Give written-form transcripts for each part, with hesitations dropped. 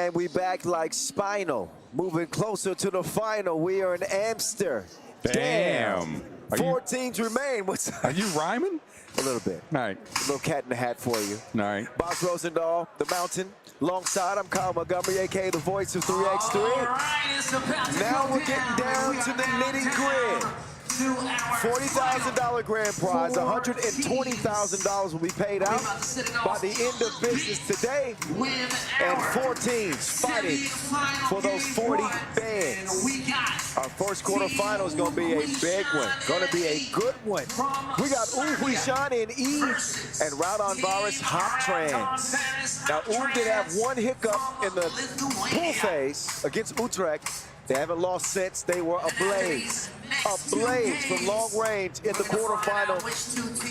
And we back like Spinal, moving closer to the final. We are in Amsterdam. Damn. Four teams remain. Are you rhyming? A little bit. All right. A little cat in the hat for you. All right. Boss Rosendahl, the Mountain. Alongside, I'm Kyle Montgomery, a.k.a. the voice of 3x3. Now we're getting down to the nitty-gritty. $40,000 grand prize, $120,000 will be paid out by the end of business today, and 4 teams fighting for those 40 bands. Our first quarterfinal is going to be a big one, going to be a good one. We got Huishan in E and Raudondvaris Hoptrans. Now, did have one hiccup in the pool phase against Utrecht. They haven't lost since. They were ablaze from long range in the quarterfinal,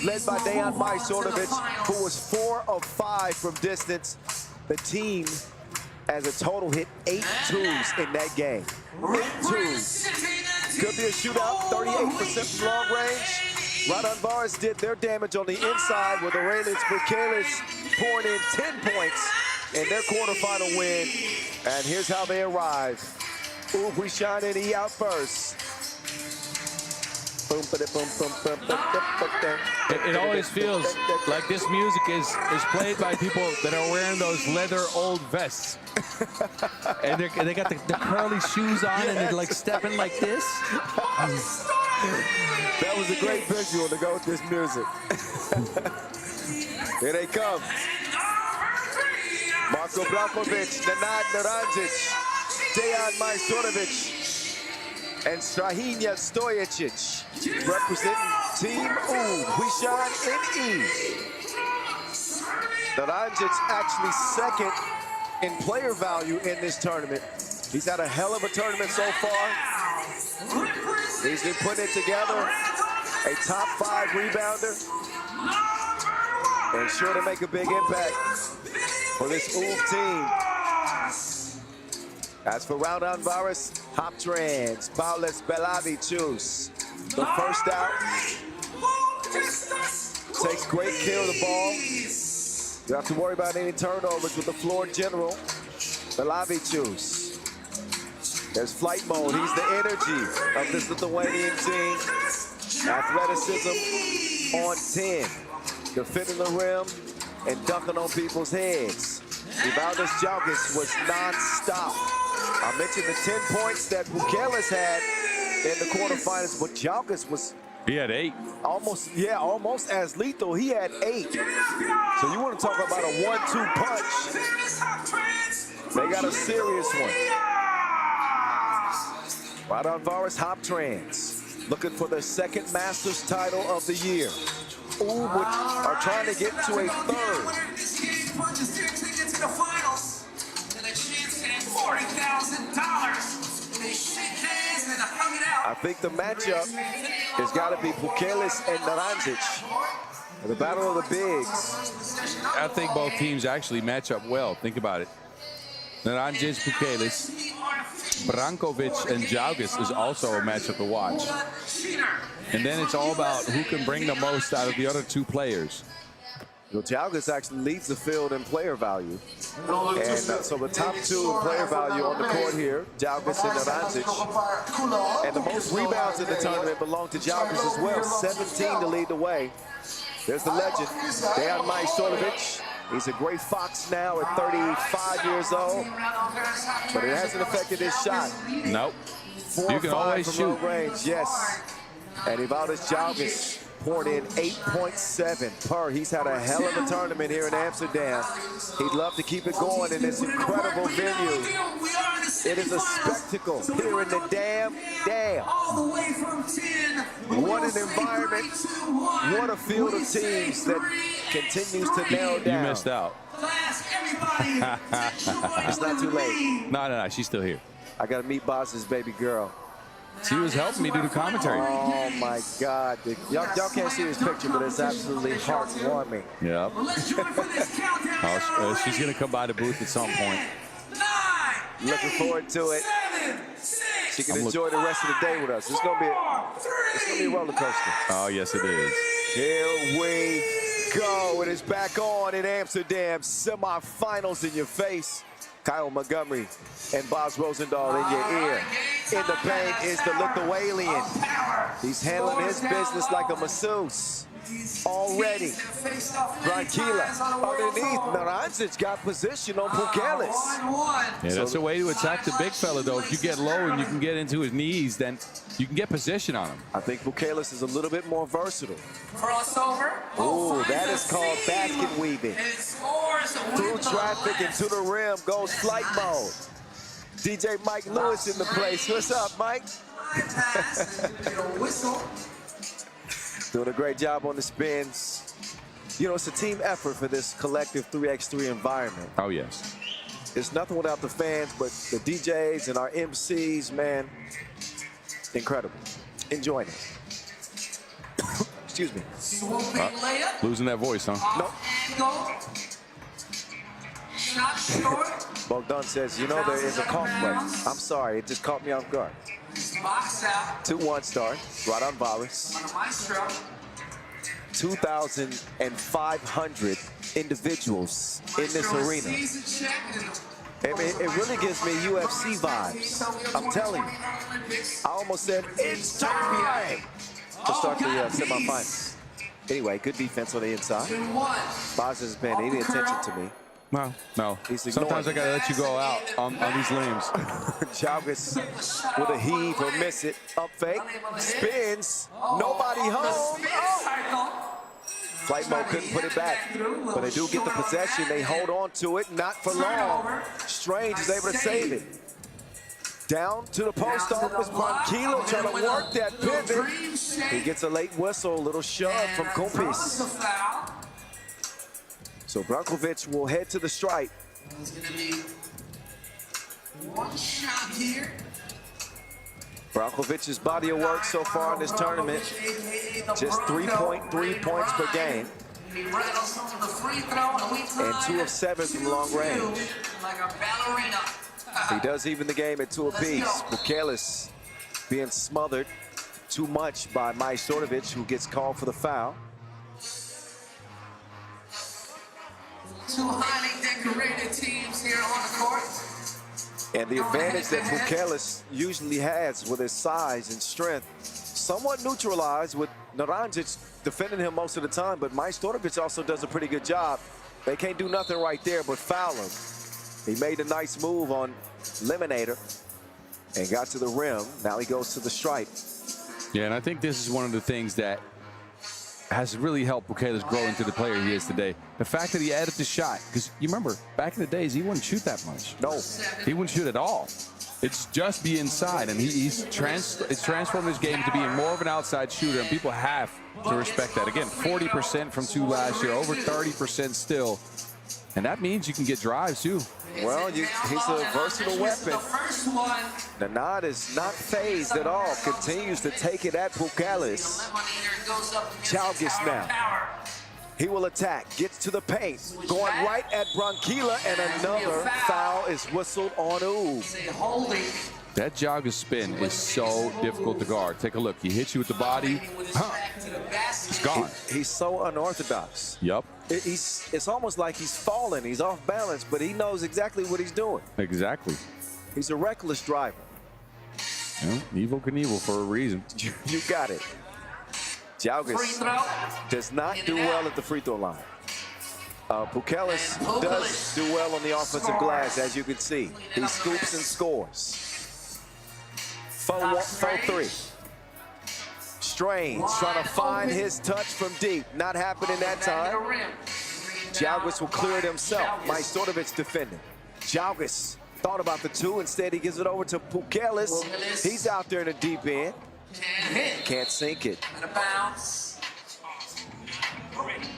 led by Dejan Majsorovic, who was 4 of 5 from distance. The team, as a total, hit 8 twos in that game. 8 twos. Could be a shootout, 38% from long range. Raudondvaris did their damage on the inside with Aurelius Bukelis pouring in 10 points in their quarterfinal win. And here's how they arrive. Huishan and E out first. It always feels like this music is played by people that are wearing those leather old vests. And they got the curly shoes on, and they're like stepping like this. That was a great visual to go with this music. Here they come. Marko Brankovic, Nenad Naranjic, Dejan Majsorovic, and Strahinja Stojicic, representing Team Huishan and E. Naranjic actually second in player value in this tournament. He's had a hell of a tournament so far. He's been putting it together, a top 5 rebounder, and sure to make a big impact for this team. As for Raudondvaris, Hoptrans, Paules Belavicius, the first out, takes great care of the ball. You don't have to worry about any turnovers with the floor general. Belavicius. There's flight mode. He's the energy of this Lithuanian team. Athleticism on 10. Defending the rim and dunking on people's heads. Evaldas Jalgis was non-stop. I mentioned the 10 points that Bukelis had in the quarterfinals, but Jalgis was... He had 8. Almost as lethal. He had 8. So you want to talk about a 1-2 punch. They got a serious one. Raudondvaris Hoptrans looking for their second Masters title of the year. Are trying to get to a third. I think the matchup has got to be Bukelis and Naranjic. The battle of the bigs. I think both teams actually match up well. Think about it. Naranjic, Bukelis, Brankovic, and Jalgis is also a matchup to watch. And then it's all about who can bring the most out of the other 2 players. Well, Jalgis actually leads the field in player value. And so the top 2 in player value on the court here, Jalgis and Naranjic. And the most rebounds in the tournament belong to Jalgis as well, 17 to lead the way. There's the legend, Dejan Majsorovic. He's a great fox now at 35 years old, but it hasn't affected his shot. Nope. 4 you can always from shoot. long range, yes. And Evaldas Jalgis poured in 8.7 per. He's had a hell of a tournament here in Amsterdam. He'd love to keep it going in this incredible venue. It is a spectacle here in the damn. What an environment. What a field of teams that continues to narrow down. You missed out. It's not too late. No, she's still here. I got to meet Boss's baby girl. She was helping me do the commentary. Oh my God. Y'all can't see this picture, but it's absolutely heartwarming. Yeah. She's going to come by the booth at some point. Looking forward to it. She can enjoy the rest of the day with us. It's gonna be a roller coaster. Oh, yes, it is. Here we go. It is back on in Amsterdam. Semifinals in your face. Kyle Montgomery and Boz Rosendahl in your ear. In the paint is the Lithuanian. He's handling his business like a masseuse. Already. Brankila underneath. Naranjic got position on Pukelis. Yeah, that's a way to attack the big fella, though. If you get low and you can get into his knees, then you can get position on him. I think Pukelis is a little bit more versatile. Crossover. Ooh, that is called basket weaving. Through traffic and to the rim goes flight mode. DJ Mike Lewis in the place. What's up, Mike? Doing a great job on the spins. You know, it's a team effort for this collective 3x3 environment. Oh, yes. It's nothing without the fans, but the DJs and our MCs, man, incredible. Enjoying it. Excuse me. Losing that voice, huh? Nope. Bogdan says, you know, there is a cough break. I'm sorry, it just caught me off guard. 2-1 start, Raudondvaris. 2,500 individuals in this arena. It really gives me UFC vibes. I'm telling you. I almost said, it's time to start the semifinals. Anyway, good defense on the inside. Boz hasn't paying any attention to me. Well, no. Sometimes I gotta let you go out on these limbs. Jalgis with a heave or miss it. Up fake. Spins. Nobody home. Oh. Flight mode couldn't put it back. But they do get the possession. They hold on to it. Not for long. Strange is able to save it. Down to the post office. Brankila trying to work that pivot. He gets a late whistle. A little shove from Kumpis. So Brankovic will head to the stripe. There's going to be one shot here. Brankovic's body of work so far in this tournament, just 3.3 points per game. And 2 of 7 from long range. He does even the game at 2 apiece. Pukelis being smothered too much by Majstorovic, who gets called for the foul. Two highly decorated teams here on the court. And the advantage that Pukelis usually has with his size and strength, somewhat neutralized with Naranjic defending him most of the time, but Majstorovic also does a pretty good job. They can't do nothing right there but foul him. He made a nice move on Liminator and got to the rim. Now he goes to the stripe. Yeah, and I think this is one of the things that has really helped Pukelis grow into the player he is today. The fact that he added the shot, because you remember, back in the days, he wouldn't shoot that much. No. He wouldn't shoot at all. It's just be inside, and it's transformed his game to being more of an outside shooter, and people have to respect that. Again, 40% from 2 last year, over 30% still, and that means you can get drives, too. Well, he's a versatile weapon. Nanad is not phased at all. Continues to take it at Pukelis. Jalgis now. He will attack. Gets to the paint. Going right at Brankila, and another foul is whistled on Oob. That Jalgis spin is so difficult to guard. Take a look. He hits you with the body. It's gone. He's so unorthodox. Yup. It's almost like he's falling. He's off balance, but he knows exactly what he's doing. Exactly. He's a reckless driver. Yeah, Evel Knievel for a reason. You got it. Jalgis does not do well at the free throw line. Pukelis does do well on the offensive glass, as you can see. He scoops and scores. 4-3. Strange trying to find his touch from deep. Not happening that time. Jalgis will clear it himself. Majstorovic defending. Jalgis thought about the 2. Instead, he gives it over to Pukelis. He's out there in the deep end. Can't sink it.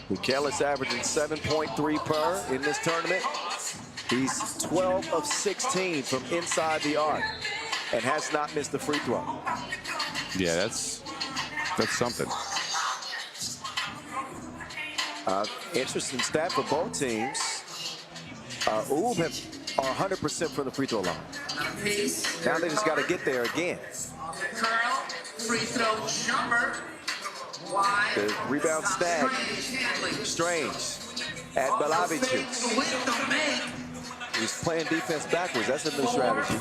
Pukelis averaging 7.3 per in this tournament. He's 12 of 16 from inside the arc and has not missed the free throw. Yeah, that's something. Interesting stat for both teams. Oob are 100% from the free throw line. Now they just got to get there again. Curl, free throw jumper. The rebound snag. Strange at Balavic. He's playing defense backwards. That's a new strategy.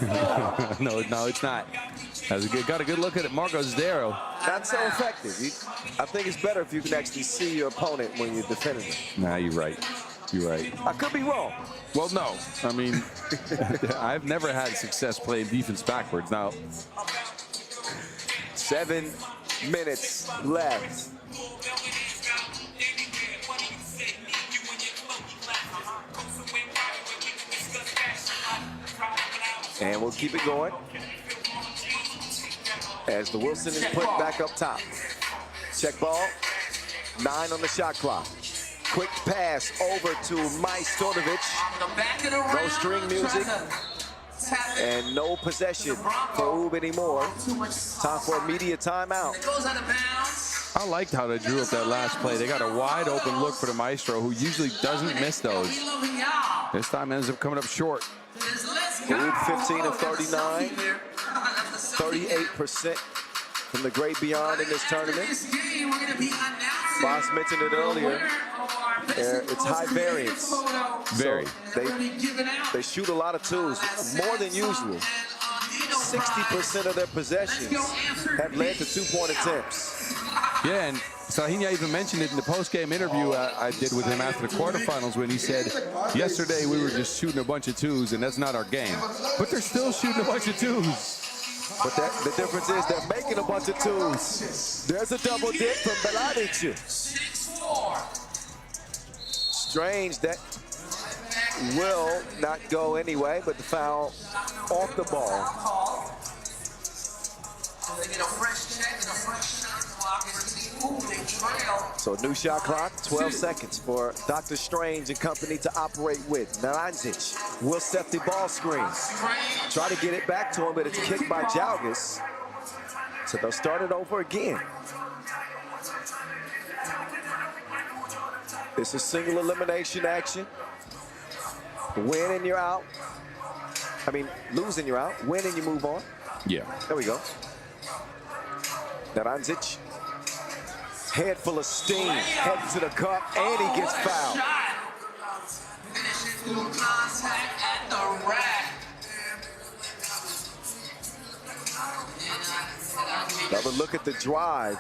no, it's not. Got a good look at it. Marcos Darrow. Not so effective. I think it's better if you can actually see your opponent when you're defending him. Nah, you're right. You're right. I could be wrong. Well, no. I mean, I've never had success playing defense backwards. Now, 7 minutes left. And we'll keep it going as the Wilson is put back up top. Check ball, 9 on the shot clock. Quick pass over to Majstorovic. No string music and no possession for Ub anymore. Time for a media timeout. I liked how they drew up that last play. They got a wide open look for the Maestro, who usually doesn't miss those. This time ends up coming up short. Ub 15 of 39, 38% from the great beyond in this tournament. Boss mentioned it earlier. It's high variance. Very. So they shoot a lot of twos, more than usual. 60% of their possessions have led to two-point attempts. Yeah, and Sahinia even mentioned it in the post-game interview I did with him after the quarterfinals when he said, yesterday we were just shooting a bunch of twos and that's not our game. But they're still shooting a bunch of twos. But the difference is they're making a bunch of twos. There's a double dip from Beladic. Strange, that will not go anyway, but the foul off the ball. So new shot clock, 12 seconds for Dr. Strange and company to operate with. Naranjic will set the ball screen. Try to get it back to him, but it's kicked by Jalgis. So they'll start it over again. This is single elimination action. Win and you're out. I mean, lose and you're out. Win and you move on. Yeah. There we go. Naranjic. Head full of steam. Heading to the cup, and he gets fouled. Another look at the drive.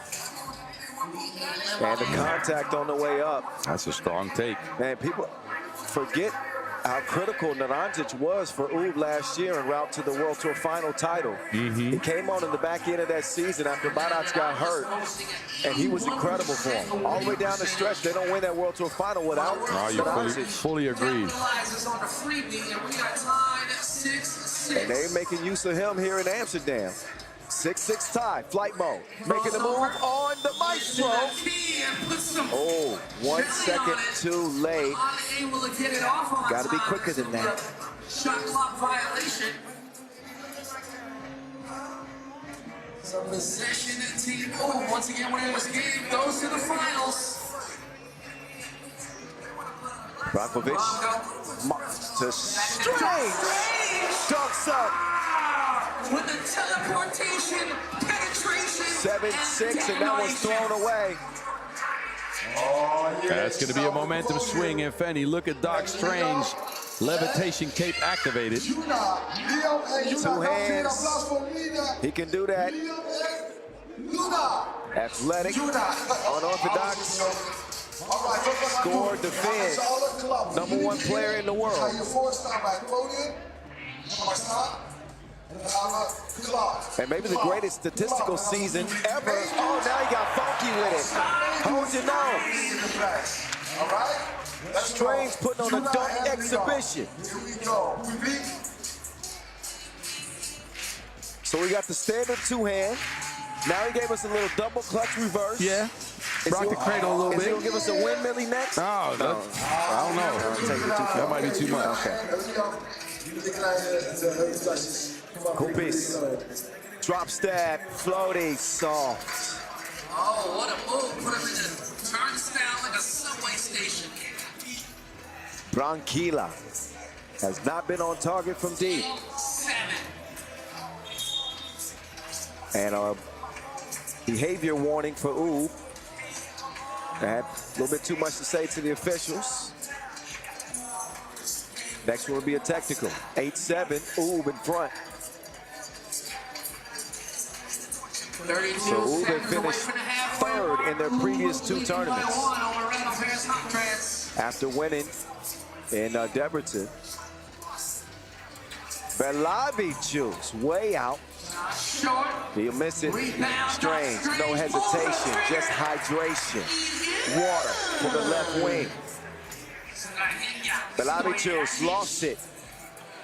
And the contact on the way up. That's a strong take. Man, people forget how critical Naranjic was for Ub last year en route to the World Tour final title. He came on in the back end of that season after Badac got hurt, and he was incredible for him. All the way down the stretch, they don't win that World Tour final without Naranjic. Fully agreed. And they're making use of him here in Amsterdam. 6-6 tie, flight mode. Making the move on the Maestro. Oh, 1 second too late. Got to be quicker than that. Shot clock violation. So possession team once again winning this game goes to the finals. Brakovic to Strange. Dunks up. With the teleportation, penetration. 7-6, and that one's thrown away. That's going to be a momentum swing, if any. Look at Doc Strange. Levitation cape activated. 2 hands. He can do that. Athletic, unorthodox. Score, defend. #1 player in the world. And maybe the greatest statistical season ever. Oh, now he got funky with it. Hold your nose. Strange putting on a dunk exhibition. So we got the standard 2-hand. Now he gave us a little double clutch reverse. Yeah. Rock the cradle a little bit. Is he gonna give us a windmilly next? No, I don't know. That might be too much. Okay. Kupis, drop step, floaty, soft. Oh, what a move. Put him in a turnstile like a subway station. Branquilla has not been on target from deep. 7. And a behavior warning for Ub. A little bit too much to say to the officials. Next one will be a technical. 8-7, Oob in front. 32 So Oob had seconds away finished from the halfway third mark. in their previous two Lead tournaments. by 1 over Raudondvaris Hoptrans. After winning in Debrecen. Belavicius way out. Short. He'll miss it. Rebound, Strange, no hesitation, just hydration. Water for the left wing. Belavicius lost it.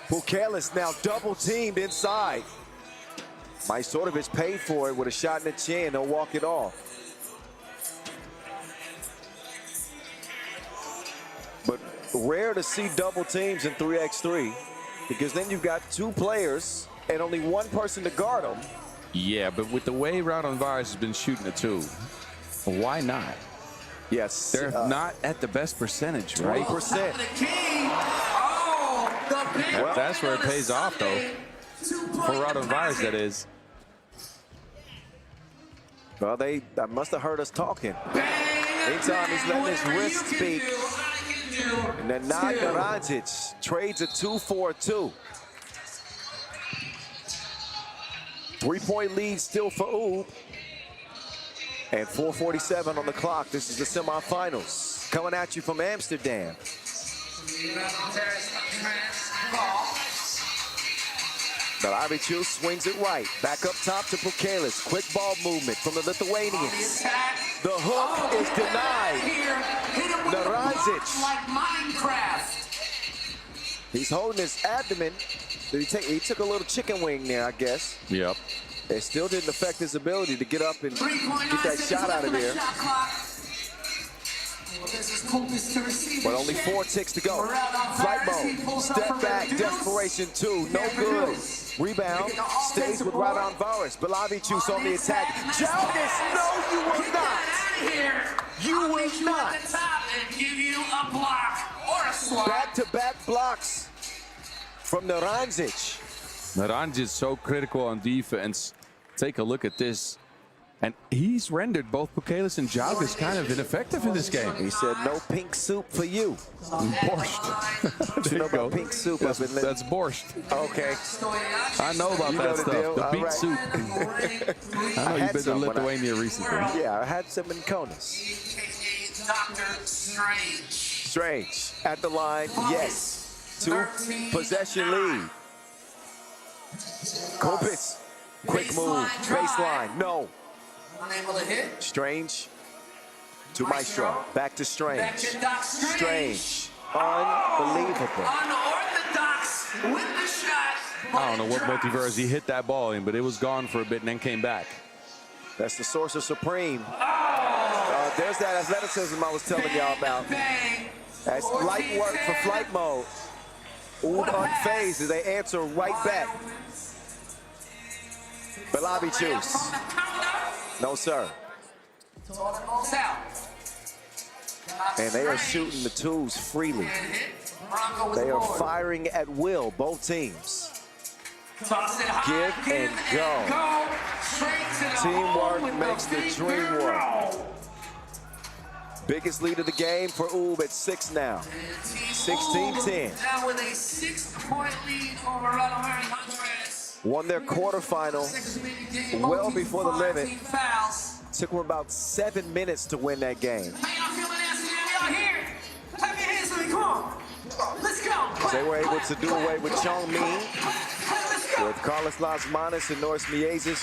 Pukelis now double teamed inside. Majstorovic paid for it with a shot in the chin. He'll walk it off. But rare to see double teams in 3x3 because then you've got two players and only one person to guard them. Yeah, but with the way Raudondvaris has been shooting the two, why not? Yes. They're not at the best percentage, right? 20%. Well, that's where it pays off, though. For Raudondvaris, that is. Well, they must have heard us talking. Anytime he's letting his wrist speak. And then Raudondvaris trades a 2-4-2. 3-point lead still for Oob. And 4:47 on the clock. This is the semifinals. Coming at you from Amsterdam. Belavicius swings it right. Back up top to Pukelis. Quick ball movement from the Lithuanians. The hook is denied. Raudondvaris. He's holding his abdomen. He took a little chicken wing there, I guess. Yep. It still didn't affect his ability to get up and get that shot out of there. But only 4 ticks to go. Flight mode. Step back. Desperation 2. No good. Rebound. Stays with Raudondvaris. Belavicius on the attack. Jalgis, no, you will not. You will not. Back-to-back blocks from Raudondvaris. Naranjic is so critical on defense. Take a look at this. And he's rendered both Pukelis and Jalgis kind of ineffective in this game. He said, no pink soup for you. Borscht. You know about pink soup? That's borscht. Okay. I know about that stuff. The beet soup. I know you've been to Lithuania recently. Yeah, I had some in Kaunas. Strange. At the line, yes. 2 possession lead. Kopis. Quick move. Baseline. No. Unable to hit. Strange to Maestro. Back to Strange. Strange. Unbelievable. Unorthodox with the shot. I don't know what multiverse he hit that ball in, but it was gone for a bit and then came back. That's the Sorcerer Supreme. There's that athleticism I was telling y'all about. That's light work for flight mode. Oob unfazed as they answer right back. Belavicius. No, sir. And they are shooting the twos freely. They are firing at will, both teams. Give and go. Teamwork makes the dream work. Biggest lead of the game for Oob at 6 now. 16-10. Now with a 6-point lead over Raudondvaris Hoptrans. Won their quarterfinal well before the limit. Took them about 7 minutes to win that game. How y'all feeling, Amsterdam? Y'all here? Clap your hands for me, come on. Let's go. They were able to do away with Chong Min, Let's go. with Carlos Lasmanis and Norris Miezis.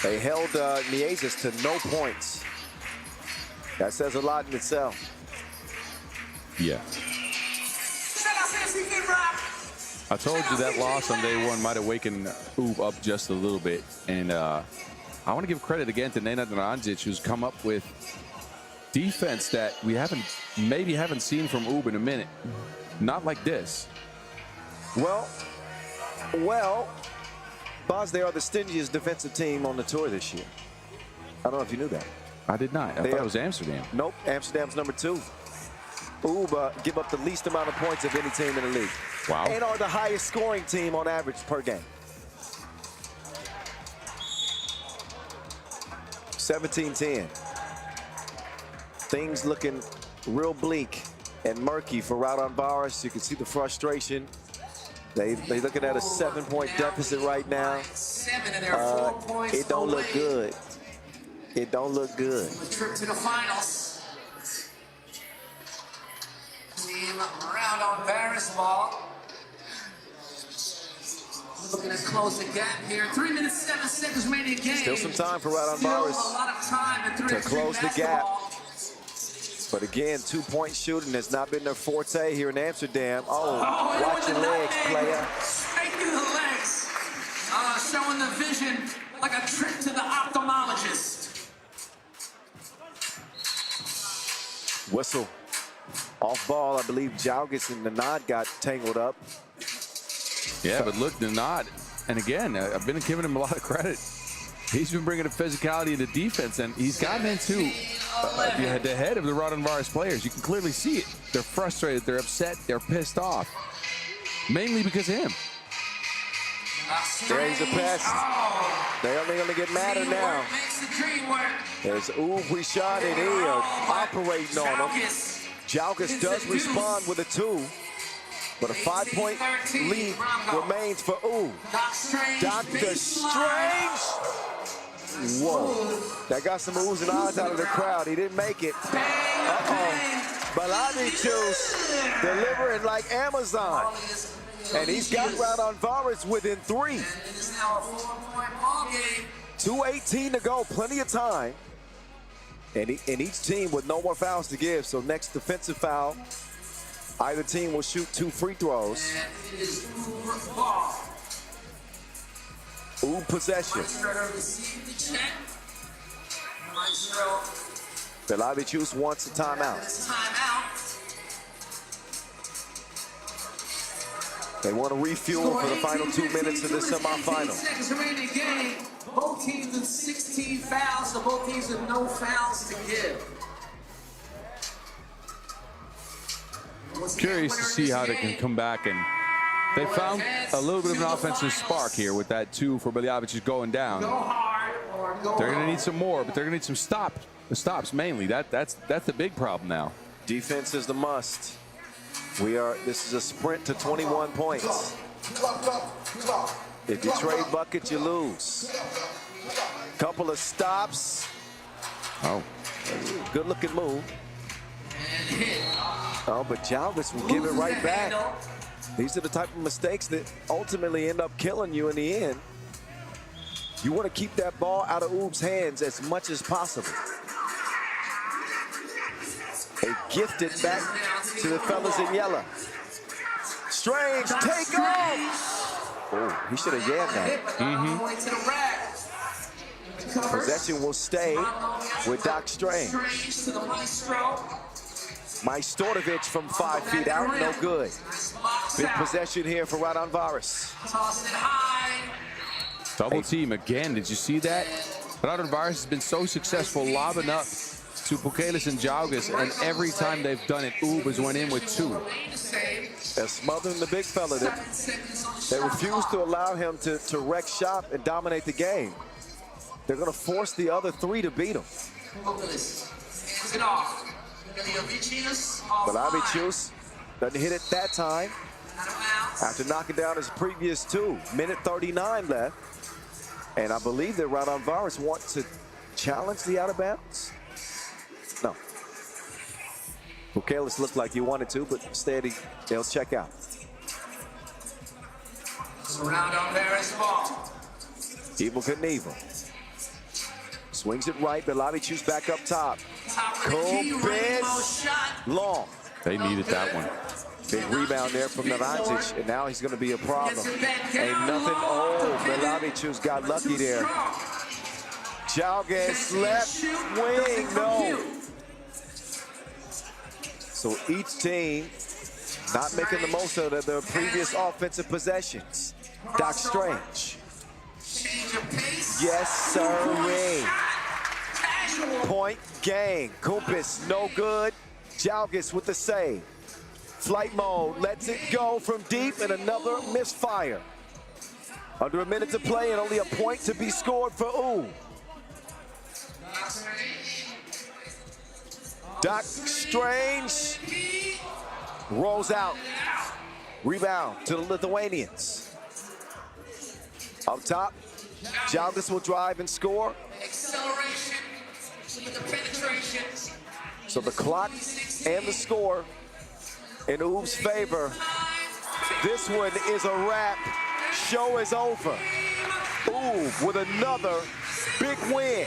They held Miezis to no points. That says a lot in itself. Yeah. I told you that loss on day one might have wakened Oob up just a little bit. And I want to give credit again to Nenad Raudondvaris, who's come up with defense that we maybe haven't seen from Oob in a minute. Not like this. Well, Boz, they are the stingiest defensive team on the tour this year. I don't know if you knew that. I did not. I thought it was Amsterdam. Nope, Amsterdam's number 2. Oob give up the least amount of points of any team in the league. Wow. And are the highest scoring team on average per game. 17-10. Things looking real bleak and murky for Raudondvaris. You can see the frustration. They looking at a 7-point deficit right now. 7 of their 4 points. It don't look good. It don't look good. A trip to the finals. Team Raudondvaris ball. Looking to close the gap here. 3 minutes, 7 seconds remaining in game. Still some time for Still Raudondvaris a lot of time to close the gap. But again, 2-point shooting has not been their forte here in Amsterdam. Oh, watch your legs, player. Straight through the legs. Showing the vision like a trip to the ophthalmologist. Whistle. Off ball, I believe Jaugas and the nod got tangled up. Yeah, but look, the nod. And again, I've been giving him a lot of credit. He's been bringing a physicality into defense, and he's gotten into the head of the Raudondvaris players. You can clearly see it. They're frustrated, they're upset, they're pissed off. Mainly because of him. There he's a pest. They're only going to get madder now. There's Huishan and he are operating on him. Jaugas does respond with a 2, but a 5-point lead remains for Dr. Strange. Whoa, that got some oohs and ahs out of the crowd. He didn't make it. Uh-oh. Balabi delivering like Amazon. And he's got Raudondvaris within 3. 2:18 to go, plenty of time. And each team with no more fouls to give, so next defensive foul, either team will shoot 2 free throws. Possession. Belavichus wants a timeout. They want to refuel for the final 2 minutes of the semifinal. Seconds remaining in the game. Both teams with 16 fouls, so both teams with no fouls to give. Curious to see how they can come back, and they found a little bit of an offensive spark here with that 2 for Beliavich going down. They're going to need some more, but they're going to need some stops mainly. That's the big problem now. Defense is the must. This is a sprint to 21 points. If you trade buckets, you lose. Couple of stops. Oh. Good looking move. Oh, but Jaugas will give it right back. These are the type of mistakes that ultimately end up killing you in the end. You want to keep that ball out of Oob's hands as much as possible. They gift it back to the fellas in yellow. Strange, take off! Oh, he should have yammed that. Possession will stay with Doc Strange. Majstorovic from 5 feet out, no good. Big possession here for Raudondvaris. Double team again, did you see that? Raudondvaris has been so successful lobbing up to Pukelis and Jaugas, and every time they've done it, Oob has went in with 2. They're smothering the big fella. They refuse to allow him to wreck shop and dominate the game. They're going to force the other 3 to beat him. But Avichus doesn't hit it that time after knocking down his previous 2. Minute 39 left. And I believe that Raudondvaris want to challenge the out of bounds. No. Pukelis looked like he wanted to, but instead they'll check out. Raudondvaris ball. Evil Knievel. Swings it right, but Belavichus back up top. Kopis long. They needed that one. Big rebound there from Navancic, and now he's going to be a problem. Ain't nothing. Oh, Belavichus got lucky there. Jaugas left wing, no. So each team not making the most of their previous offensive possessions. Doc Strange. Yes, sir. Point game. Kopis, no good. Jaugas with the save. Flight mode, lets it go from deep, and another misfire. Under a minute to play and only a point to be scored for Ooh. Doc Strange rolls out. Rebound to the Lithuanians. Up top, Jalgis will drive and score. Acceleration with the penetration. So the clock and the score in Oob's favor. This one is a wrap. Show is over. Oob with another big win.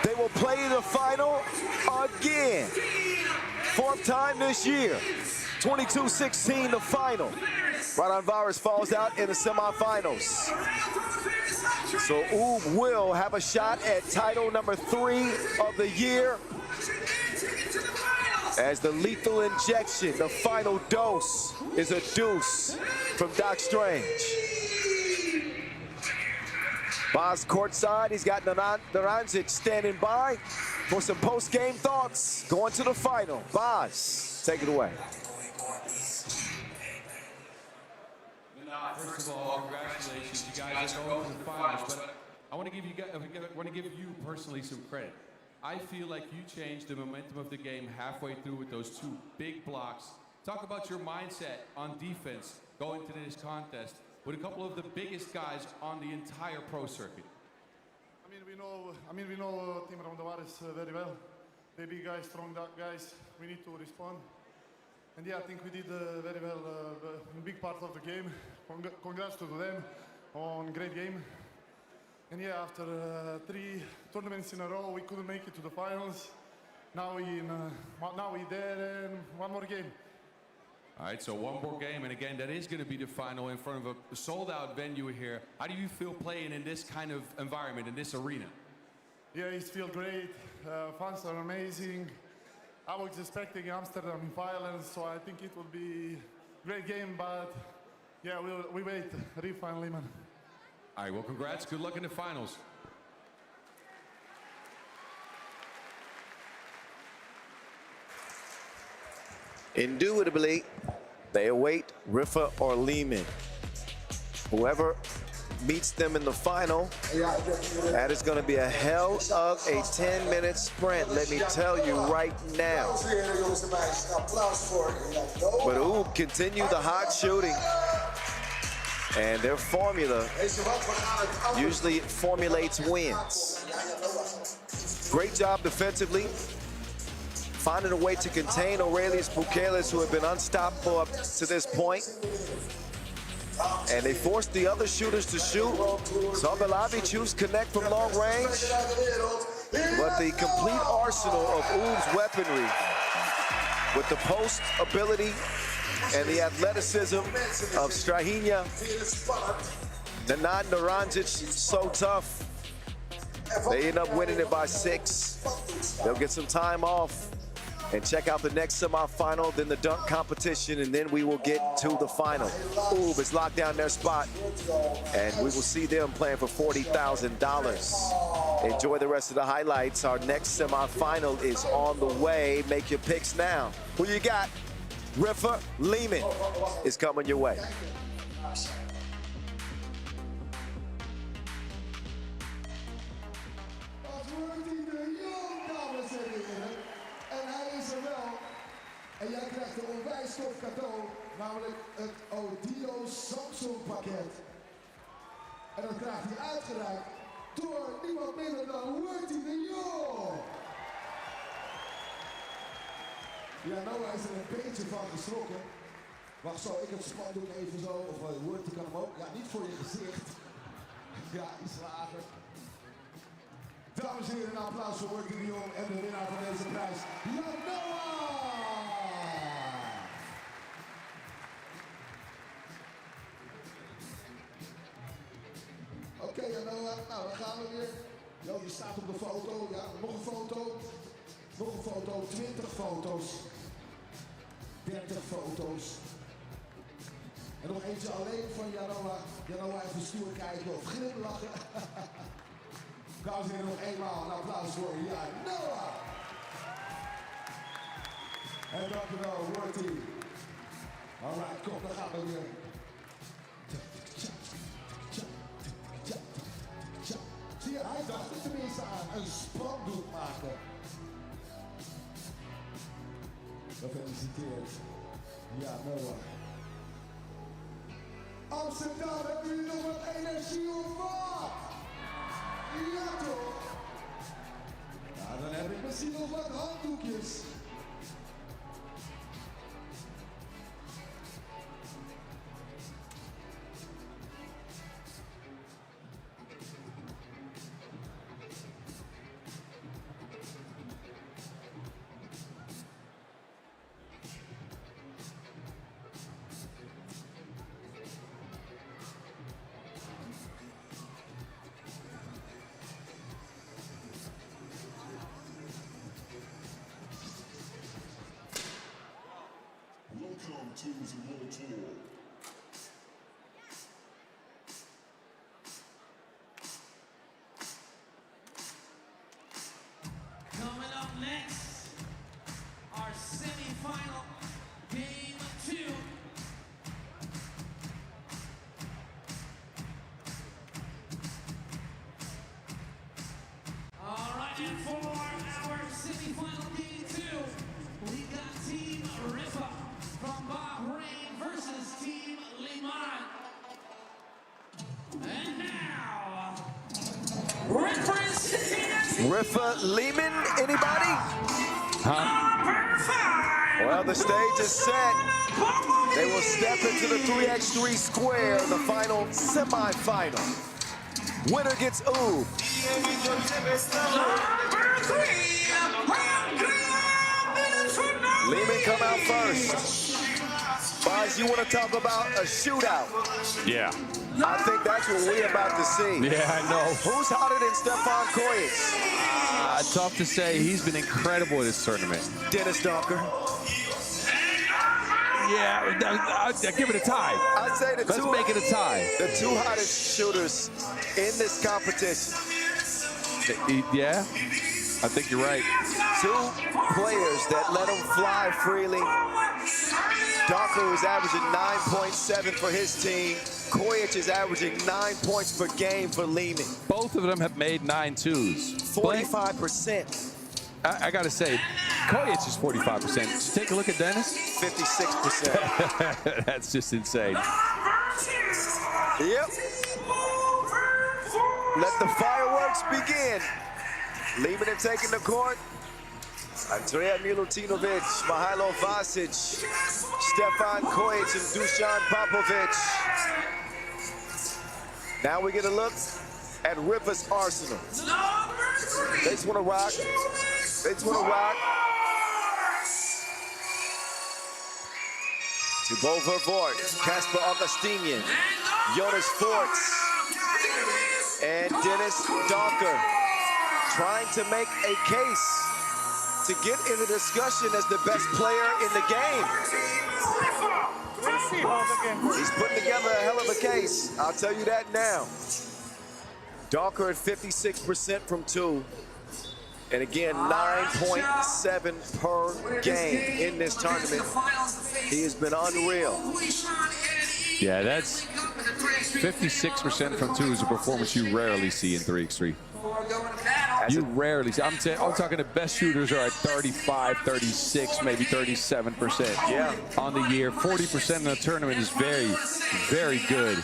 They will play the final again. Fourth time this year. 22-16 the final. Raudondvaris falls out in the semifinals. So Oob will have a shot at title number 3 of the year as the lethal injection, the final dose, is a deuce from Doc Strange. Baz courtside, he's got Naranjic standing by for some post-game thoughts going to the final. Baz, take it away. First of all, congratulations, you guys are going to the finals, but I want to give you personally some credit. I feel like you changed the momentum of the game halfway through with those 2 big blocks. Talk about your mindset on defense going to this contest with a couple of the biggest guys on the entire pro circuit. We know Team Raudondvaris very well. They big guys, strong guys. We need to respond. And yeah, I think we did very well in big part of the game. Congrats to them on great game. And yeah, after 3 tournaments in a row, we couldn't make it to the finals. Now we're there and one more game. All right, so one more game, and again, that is going to be the final in front of a sold-out venue here. How do you feel playing in this kind of environment, in this arena? Yeah, it feels great. Fans are amazing. I was expecting Amsterdam in finals, so I think it will be a great game, but yeah, we wait. Riffa and Liman. All right, well, congrats. Good luck in the finals. Indubitably, they await Riffa or Liman. Whoever meets them in the final, that is going to be a hell of a 10-minute sprint, let me tell you right now. But Oob continue the hot shooting. And their formula usually formulates wins. Great job defensively, finding a way to contain Aurelius Bukelis, who have been unstoppable up to this point. And they forced the other shooters to shoot. Sabelavichus connect from long range. But the complete arsenal of Oob's weaponry, with the post ability and the athleticism of Strahinja, Nenad Naranjic, so tough. They end up winning it by 6. They'll get some time off and check out the next semifinal, then the dunk competition, and then we will get to the final. Oob has locked down their spot, and we will see them playing for $40,000. Enjoy the rest of the highlights. Our next semifinal is on the way. Make your picks now. Who you got? Riffa, Liman is coming your way. En jij krijgt een onwijs tof cadeau, namelijk het Audio Samsung pakket. En dat krijgt hij uitgereikt door niemand minder dan World Tour. Ja, Noah is er een beetje van geschrokken. Wacht zo, ik het spandoek even zo, of World kan hem ook. Ja, niet voor je gezicht. Ja, iets lager. Dames en heren, een applaus voor World Tour en de winnaar van deze prijs, ja, Noah! Oké, Noah, nou dan gaan we weer. Jo, je staat op de foto, ja, nog een foto. Nog een foto, 20 foto's. 30 foto's. En nog eentje alleen van Janoa. Janoa even stoer kijken of glimlachen. Dames en heren, nog eenmaal een applaus voor Janoa. En dankjewel, World Team. Alright, kom, dan gaan we weer. Zie je, hij dacht er tenminste aan. Een spandoek maken. Gefeliciteerd. Ja. Amsterdam, hebben jullie nog wat energie of wat? Ja toch? Ja, dan heb ik misschien nog wat handdoekjes. Welcome to the World Tour. Coming up next, our semi-final, game 2. All right, and for our semi-final game 2, we got Team Riffa from Bahrain versus Team Liman. And now, representing Riffa, Liman, anybody? number 5. Well, the stage is set. They will step into the 3x3 square in the final semi-final. Winner gets ooh. Liman come out first. Boz, you want to talk about a shootout? Yeah. I think that's what we're about to see. Yeah, I know. Who's hotter than Stefan Kojic? Tough to say. He's been incredible in this tournament. Dennis Donker. Yeah, I'll give it a tie. I'd say Let's make it a tie. The two hottest shooters in this competition. Yeah, I think you're right. Two players that let them fly freely. Donker was averaging 9.7 for his team. Kojic is averaging 9 points per game for Liman. Both of them have made 9 twos. 45%. I got to say, Kojic is 45%. Just take a look at Dennis. 56%. That's just insane. Yep. Let the fireworks begin. Liman have taken the court. Andrea Milutinovic, Mihailo Vasic, Stefan Kojic, and Dusan Popovic. Now we get a look at Riffa's arsenal. They just want to rock. They just want to rock. Thibaut Vervoort, Casper Augustinian, Jonas Forts, and Dennis Donker trying to make a case to get in the discussion as the best player in the game. He's putting together a hell of a case. I'll tell you that now. Donker at 56% from 2. And again, 9.7 per game in this tournament. He has been unreal. Yeah, that's 56% from 2 is a performance you rarely see in 3x3. You rarely see. I'm talking the best shooters are at 35, 36, maybe 37% on the year. 40% in the tournament is very, very good.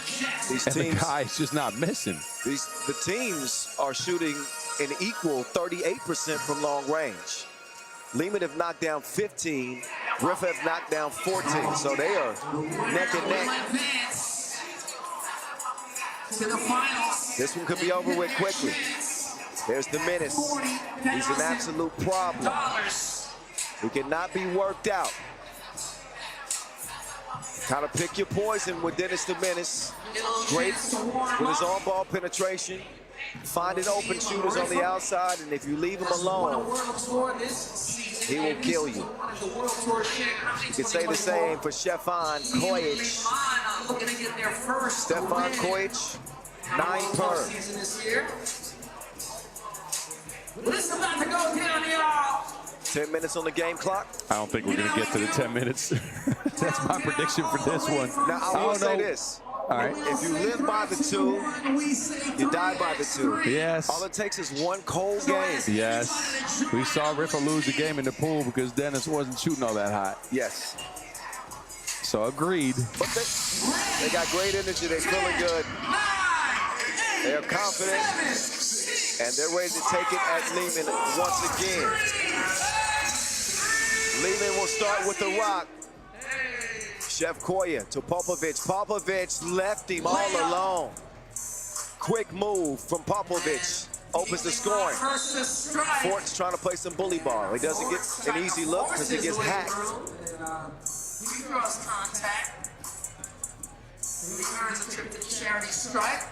These and teams, the guy's just not missing. The teams are shooting an equal 38% from long range. Liman have knocked down 15. Riffa have knocked down 14. So they are neck and neck. This one could be over with quickly. There's the menace. He's an absolute problem. He cannot be worked out. Kind of pick your poison with Dennis the Menace. Great with his on-ball penetration. Finding open shooters on the outside, and if you leave him alone, he will kill you. You can say the same for Stefan Kojic. Stefan Kojic, 9 per. This is about to go down, y'all. 10 minutes on the game clock. I don't think we're going to get to the 10 minutes. That's my prediction for this one. Now, I will say this. All right. If you live by the 2, you die by the 2. Yes. All it takes is one cold game. Yes. We saw Riffa lose the game in the pool because Dennis wasn't shooting all that hot. Yes. So agreed. But they got great energy. They're feeling good. They're confident. And they're ready to take it at Liman once again. Liman will start with the rock. Chef Koya to Popovic. Popovic left him all alone. Quick move from Popovic. Opens the scoring. Fort's trying to play some bully ball. He doesn't get an easy look because he gets hacked. He draws contact. He earns a trip to charity stripe.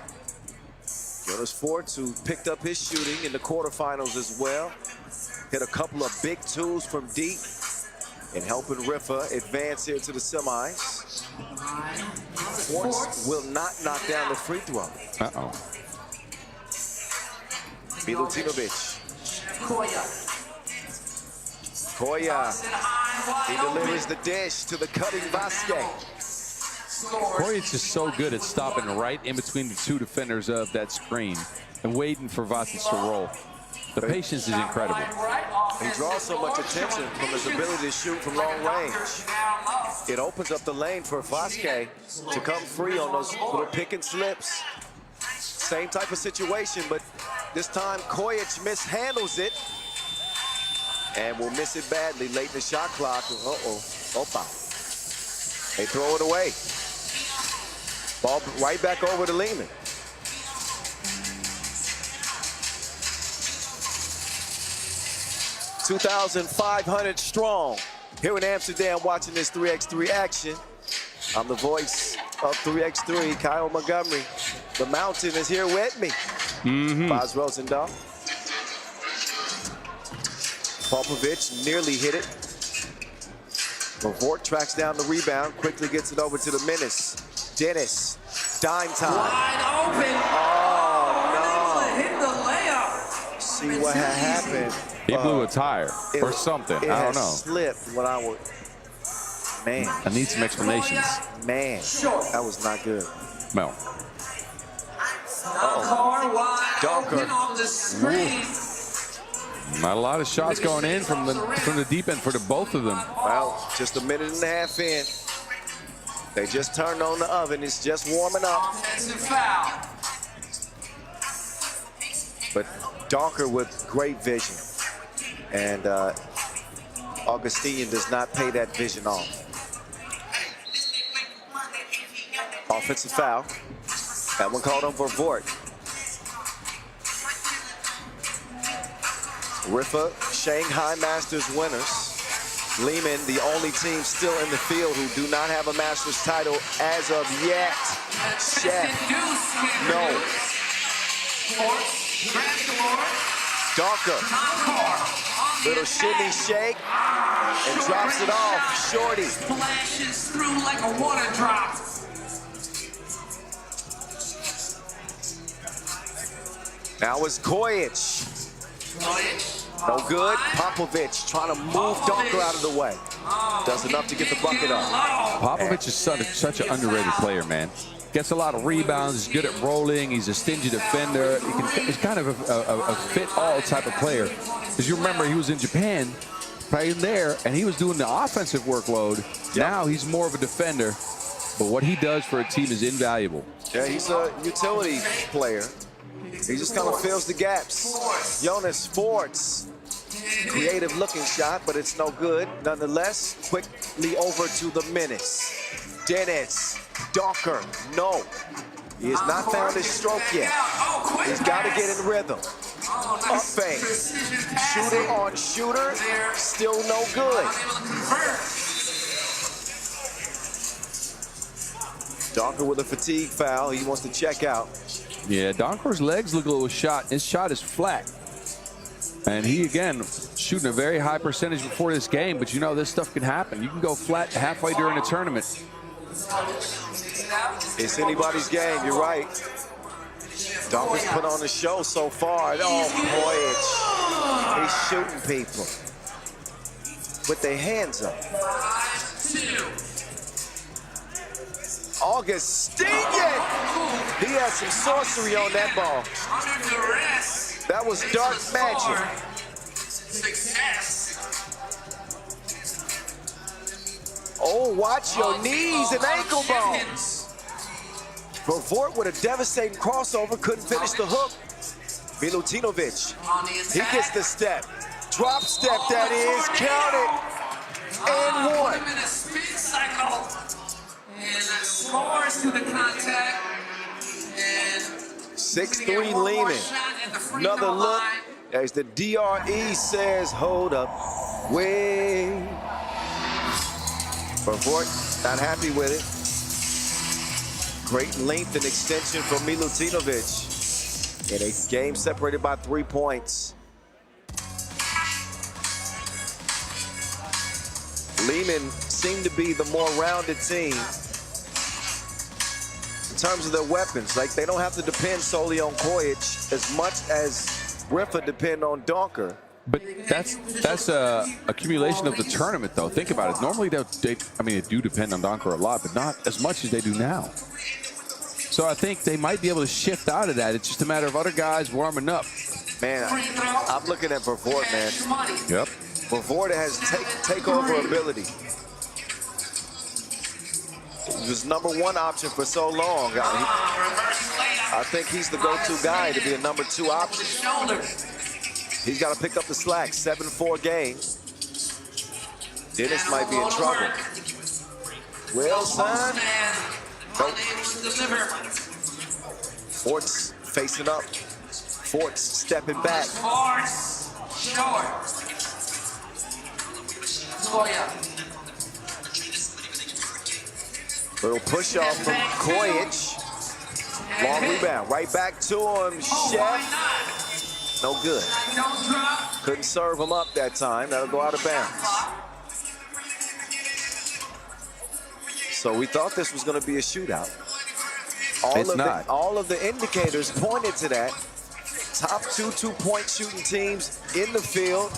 Jonas Forts, who picked up his shooting in the quarterfinals as well. Hit a couple of big twos from deep and helping Riffa advance here to the semis. Forts will not knock down the free throw. Uh-oh. Milutinovic. Koya. He delivers the dish to the cutting Vasquez. Koya's just so good at stopping right in between the two defenders of that screen and waiting for Vasquez to roll. The patience is incredible. He draws so much attention from his ability to shoot from long range. It opens up the lane for Vasquez to come free on those little pick and slips. Same type of situation, but this time Kojic mishandles it and will miss it badly late in the shot clock. Uh-oh. Opa. They throw it away. Ball right back over to Liman. $2,500 strong here in Amsterdam watching this 3x3 action. I'm the voice of 3x3, Kyle Montgomery. The mountain is here with me. Baz Rosendahl. Popovic nearly hit it. Vort tracks down the rebound, quickly gets it over to the Menace. Dennis, dime time. Wide open. Oh, no. Hit the layup. See what had happened. He blew a tire or something. I don't know. Slipped when I was. Man. I need some explanations. Man, that was not good. No. Donker. On the screen. Not a lot of shots going in from the deep end for the both of them. Well, just a minute and a half in. They just turned on the oven. It's just warming up. Offensive foul. But Donker with great vision. And Augustinian does not pay that vision off. Offensive foul. That one called on for Vort. Riffa, Shanghai Masters winners. Liman, the only team still in the field who do not have a Masters title as of yet. Chef, no. Donker, little shimmy shake, and drops it off. Shorty. Splashes through like a water drop. Now it's Kojic. No good. Popovic trying to move Donker out of the way. Does enough to get the bucket up. Popovic is such an underrated player, man. Gets a lot of rebounds. He's good at rolling. He's a stingy defender. He's kind of a fit-all type of player. Because you remember he was in Japan, playing there, and he was doing the offensive workload. Now he's more of a defender. But what he does for a team is invaluable. Yeah, he's a utility player. He just kind of fills the gaps. Jonas Forts, creative looking shot, but it's no good. Nonetheless, quickly over to the Menace. Dennis, Donker, no. He has not found his stroke yet. He's got to get in rhythm. Up fade. Shooter on shooter, still no good. Donker with a fatigue foul. He wants to check out. Yeah, Donker's legs look a little shot. His shot is flat. And he, again, shooting a very high percentage before this game. But you know, this stuff can happen. You can go flat halfway during a tournament. It's anybody's game, you're right. Donker's put on the show so far. Oh, boy, he's shooting people with their hands up. Augustinian! He has some sorcery on that ball. That was dark magic. Oh, watch your knees and ankle bones. Champions. Vervoort with a devastating crossover, couldn't finish the hook. Milutinovic, On the he attack. gets the step. Drop step, that is, count it. And Put one. him in a spin cycle. And scores to the contact. And 6'3" Liman. Another look as the DRE says, hold up, wait. Vervoort not happy with it. Great length and extension from Milutinovic in a game separated by 3 points. Liman seemed to be the more rounded team in terms of their weapons. Like, they don't have to depend solely on Kojic as much as Riffa depend on Donker. But that's a accumulation of the tournament, though. Think about it. Normally, they do depend on Donker a lot, but not as much as they do now. So I think they might be able to shift out of that. It's just a matter of other guys warming up. Man, I'm looking at Vervoort, man. Yep. Vervoort has takeover ability. He was #1 option for so long. I think he's the go-to guy to be a #2 option. He's got to pick up the slack. 7-4 game. Dennis might be in trouble. Wilson. Nope. Forts facing up. Forts stepping back. Short. Goya. Little push off from Kojic. Long rebound. Right back to him. Chef. No good. Don't drop. Couldn't serve him up that time. That'll go out of bounds. So we thought this was going to be a shootout. It's not. All of the indicators pointed to that. Top 2 two-point shooting teams in the field.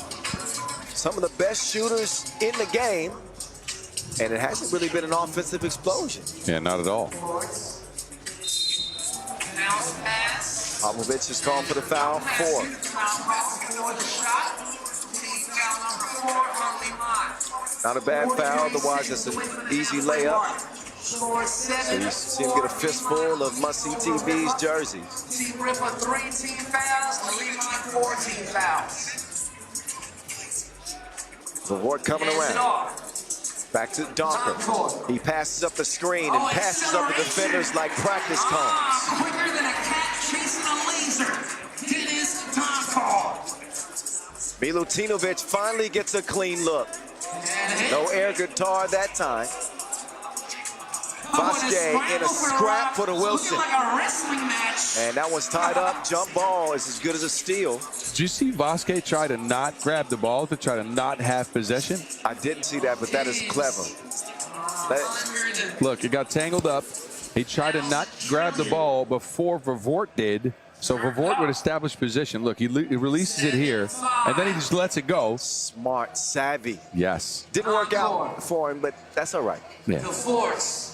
Some of the best shooters in the game. And it hasn't really been an offensive explosion. Yeah, not at all. Bounce pass. Popovich is called for the foul. 4. For the shot. Team foul number 4 on Liman. Not a bad foul. Otherwise, it's an easy layup. Score So 7. you see him get a fistful of must-see TV's jerseys. Team Riffa 3 team fouls. Liman 4 team fouls. Vervoort coming Hands it around. off. Back to Donker. He passes up the screen and passes up the defenders like practice cones. Quicker than a cat chasing a laser. Dennis Donker. Milutinovic finally gets a clean look. No air guitar that time. Vasquez in a scrap for the Wilson. Looking like a wrestling match. And that one's tied up. Jump ball is as good as a steal. Did you see Vasquez try to not grab the ball, to try to not have possession? I didn't see that, but that is clever. Look, it got tangled up. He tried to not grab the ball before Vervoort did, so Vervoort would establish position. Look, he releases it here, and then he just lets it go. Smart, savvy. Yes. Didn't work out for him, but that's all right. Yeah. The force.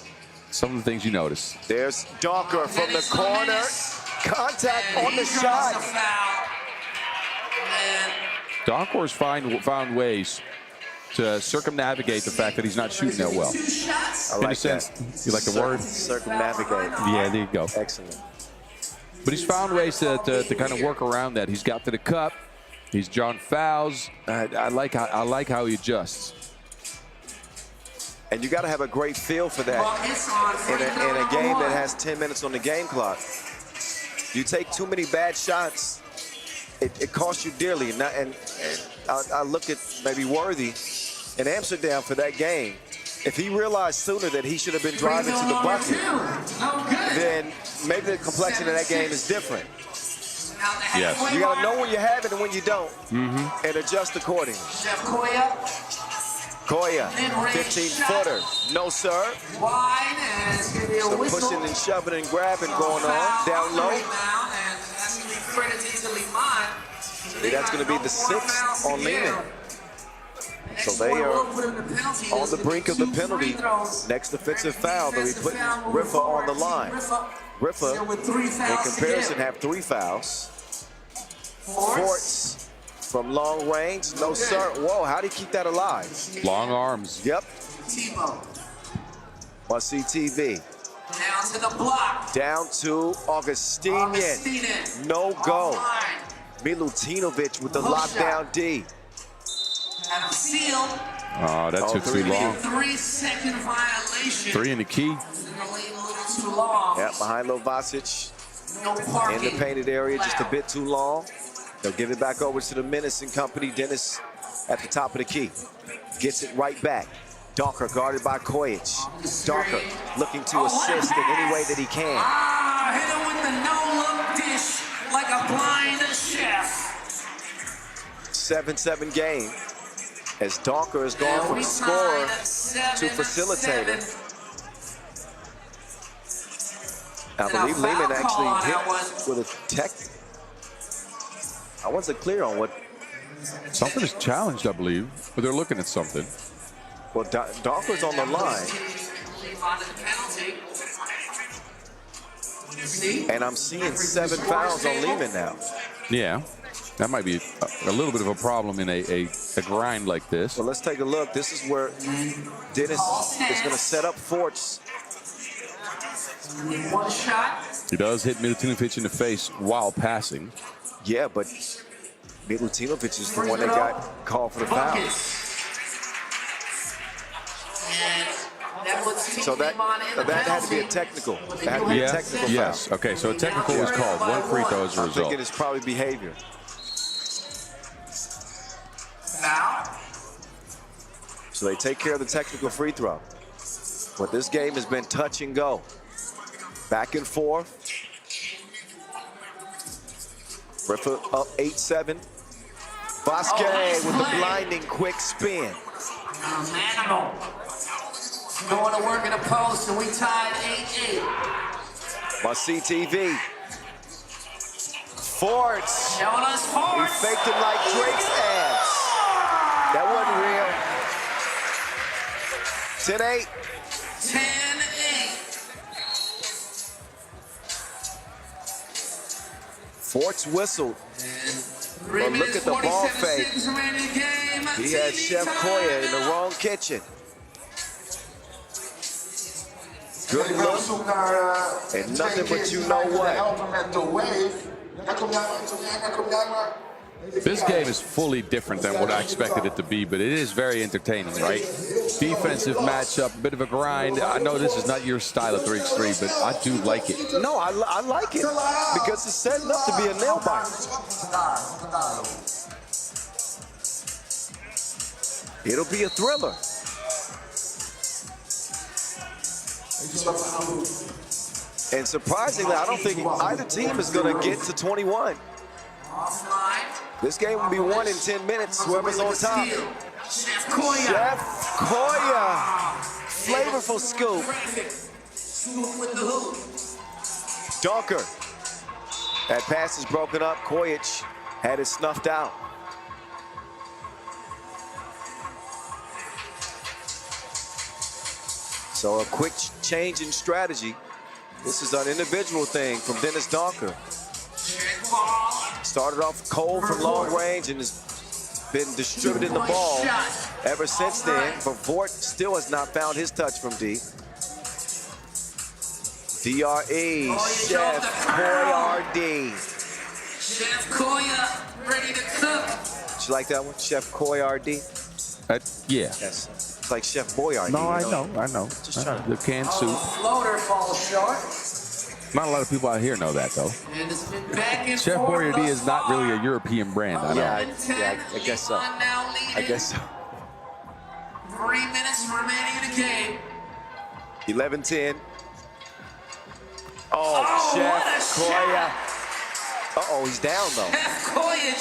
Some of the things you notice. There's Donker from the corner. Contact on the shot. Donkor's found ways to circumnavigate the fact that he's not shooting that well. I In a like sense, that. you like the word? Circumnavigate. Yeah, there you go. Excellent. But he's found ways to kind of work around that. He's got to the cup. He's drawn fouls. I like how he adjusts. And you got to have a great feel for that in a game that has 10 minutes on the game clock. You take too many bad shots, it costs you dearly. And I look at maybe Worthy in Amsterdam for that game. If he realized sooner that he should have been driving to the bucket, then maybe the complexion of that game is different. Yes. You got to know when you have it and when you don't, and adjust accordingly. Koya, 15-footer, no sir. Wide, and it's going to be a So whistle. pushing and shoving and grabbing going on, down low. That's going to be credited to Liman. That's going to be the 6th on Liman. So they are on the brink of the penalty. Next defensive foul, they'll be putting Riffa on the line. Riffa, in comparison, have 3 fouls. Forts from long range, no sir. Whoa, how do you keep that alive? Long arms. Yep. Tebow. Must see TV. Down to the block. Down to Augustinian. Augustinian. No go. Offline. Milutinovic with the Hook lockdown D. Out of seal. Oh, that took too long. 3-second violation. 3 in the key. In the lane a little too long. Yeah, behind Lovasic No in parking. the painted area, just a Allowed. bit too long. They'll give it back over to the Menace and company. Dennis at the top of the key. Gets it right back. Docker guarded by Kojic. Docker looking to assist in any way that he can. Ah, hit him with the no-look dish like a blind chef. 7-7 game as Docker has gone And from we scorer tied to at 7-7. facilitator. I And a believe foul Liman call on actually that hit with a tech. I wasn't clear on what. Something is challenged, I believe. But they're looking at something. Well, Docker's on the line, and I'm seeing 7 fouls on Liman now. Yeah. That might be a little bit of a problem in a grind like this. Well, let's take a look. This is where Dennis is going to set up Forts. One shot. He does hit Milutinovic in the face while passing. Yeah, but Milutinovic is the one that got called for the foul. Buckets. And that puts So that Liman in the had to be a penalty. technical. That had to be a Yeah. technical Yes. foul. Okay. So a technical was called. 1 free throw as a I'm thinking result. it's probably behavior. Foul. So they take care of the technical free throw. But this game has been touch and go. Back and forth. Riffa up 8-7. Vasquez with the blinding quick spin. Manimal. Going to work in a post, and we tied 8-8. Must see TV. Forts. Showing us He forward. faked him like Drake's ass. That wasn't real. 10-8. 10-8. Forts whistled. Three But look minutes, at the ball 47 fake. seconds remaining in the game. He had TV Chef Koya in the timeout. wrong kitchen. Good look. En nothing but you know what. This game is fully different than what I expected it to be, but it is very entertaining, right? Defensive matchup, a bit of a grind. I know this is not your style of 3x3, but I do like it. No, I like it because it's setting up to be a nail biter. It'll be a thriller. And surprisingly, I don't think either team is going to get to 21. Offline. This game will be won in 10 minutes, whoever's on top. Chef Koya. Chef Koya. Flavorful scoop. Scoop with the hoop. Docker. That pass is broken up. Kojic had it snuffed out. So a quick change in strategy. This is an individual thing from Dennis Docker. Started off cold from long range and has been distributing the ball ever since then. But Vort still has not found his touch from deep. DRE, Chef Koyardi. Chef Koya, ready to cook. Did you like that one? Chef Koyardi? Yeah. Yes. It's like Chef Boyardee. No, I you know. Just trying to. The canned soup. Floater falls short. Not a lot of people out here know that, though. And it's been back and Chef forth Boyardee thus is not really a far. European brand. I know. Yeah, I guess so. Liman now leading. I guess so. 3 minutes remaining in the game. 11-10. Oh, Oh, Chef what a Koya. Uh-oh, he's down though. Chef Kojic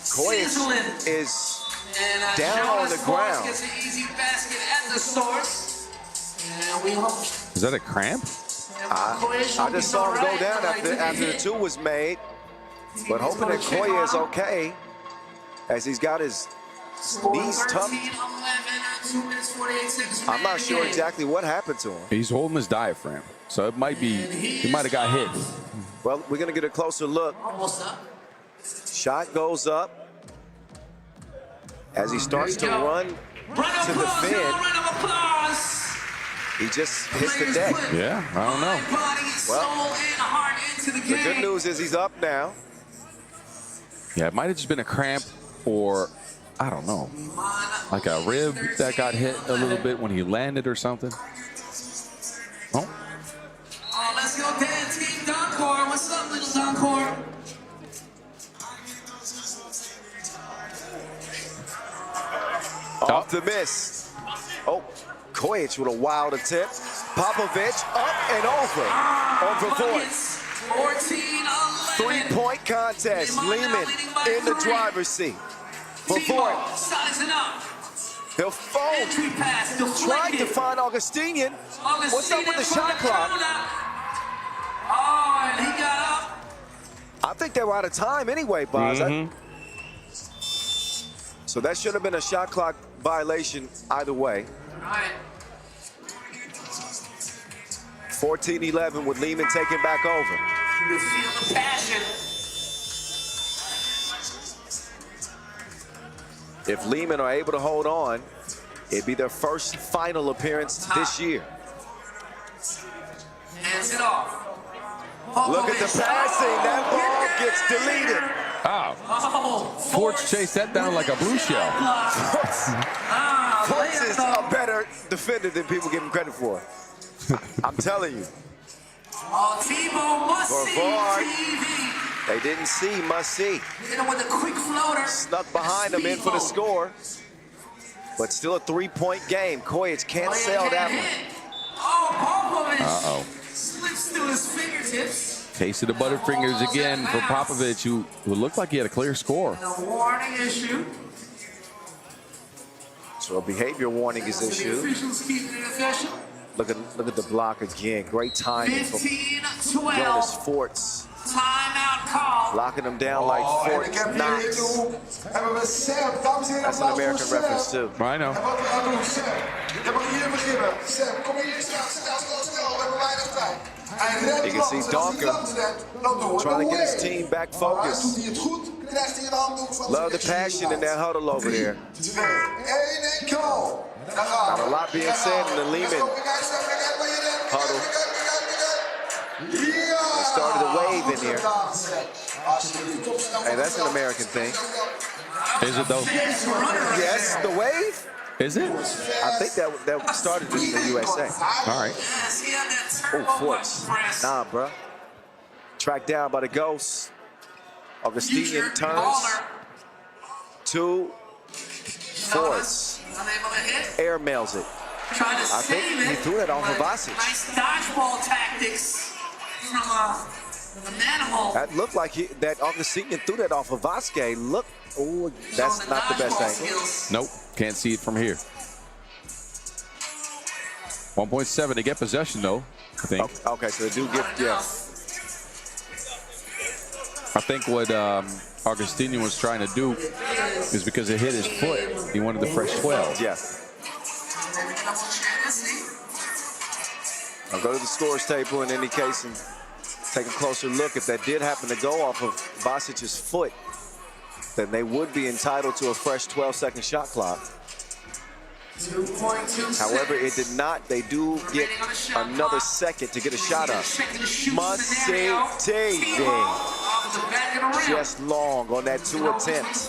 sizzling. Koya is And down on Jonas the Force ground. gets an easy basket at the source. And we hope. Is that a cramp? I just saw him go down after the two was made. But hoping that Koya is okay as he's got his knees tucked. I'm not sure exactly what happened to him. He's holding his diaphragm, so it might be, he might have got hit. Well, we're going to get a closer look. Almost up. Shot goes up as he starts to run to defend. He just hits the deck. Yeah, I don't know. Well, the good news is he's up now. Yeah, it might have just been a cramp or, I don't know, like a rib that got hit a little bit when he landed or something. Oh. Oh, let's go, Dan. Team Doncor. What's up, little Doncor? Off the miss. Oh, Kojic with a wild attempt. Popovich up and over. Over Buckets. 14-11. 3-point contest. Liman in the driver's seat. For Voigt. Sizing up. He'll fold. Entry pass. Trying to Deflected. find Augustinian. What's up with the from shot clock? corner. Oh, and he got up. I think they were out of time anyway, Boz. So that should have been a shot clock violation either way. All right. 14-11 with Liman taking back over. You feel the passion. If Liman are able to hold on, it'd be their first final appearance this year. Hands it off. Look at the passing. That ball gets deleted. Oh. Oh, Forts chased that down like a blue shell. Forts is a better defender than people give him credit for. I'm telling you. Oh, Tebow must For see Voigt. TV. They didn't see, must see. Hit him with a quick floater. Snuck behind him in for the score. But still a 3-point game. Kojic can't sell that one. Oh, Popovich. Uh-oh. Slips through his fingertips. Taste of the Butterfingers again for Popovich, who looked like he had a clear score. A warning issue. So a behavior warning is So the issued. officials keeping it official. Look at the block again. Great timing from 15-12. Jonas Forts. Timeout call. Locking him down like Fort Knox. Hebben we Sam, dames en heren, That's an American reference too. I know. En wat we gaan doen, Sam. Dan mag je hier beginnen. Sam, kom hier snel, we hebben weinig tijd. Hij redt You can see langs, als hij Donker langs rent, dan doen we trying to get his away. team back Maar focused. doet hij het goed, krijgt hij een handdoek van Love the passion in that huddle over there. 2, 1 en go. Daar gaan we. Not a lot being said in the Liman huddle. They started a wave in here. Hey, that's an American thing. Is it though? Yes, the wave. Is it? I think that started in the USA. All right. Yes, he had that Oh, turbo Forts. press. Nah, bruh. Tracked down by the Ghosts. Augustinian turns Baller. to Forts. Unable to hit. Air mails it. Trying to I think save he it. threw that off of but Vasic. Nice dodgeball tactics from the manimal. That looked like that Augustinian threw that off of Vasquez. Look, oh, that's not the best angle. Nope. Can't see it from here. 1.7 to get possession though, I think. Okay, so they do get, yeah. I think what Augustinian was trying to do is because it hit his foot, he wanted the fresh 12. Yeah. I'll go to the scores table in any case and take a closer look. If that did happen to go off of Vasic's foot, then they would be entitled to a fresh 12-second shot clock. 2.26. However, it did not. They do get another second to get a shot up. Must-see TV. Just long on that 2 attempts.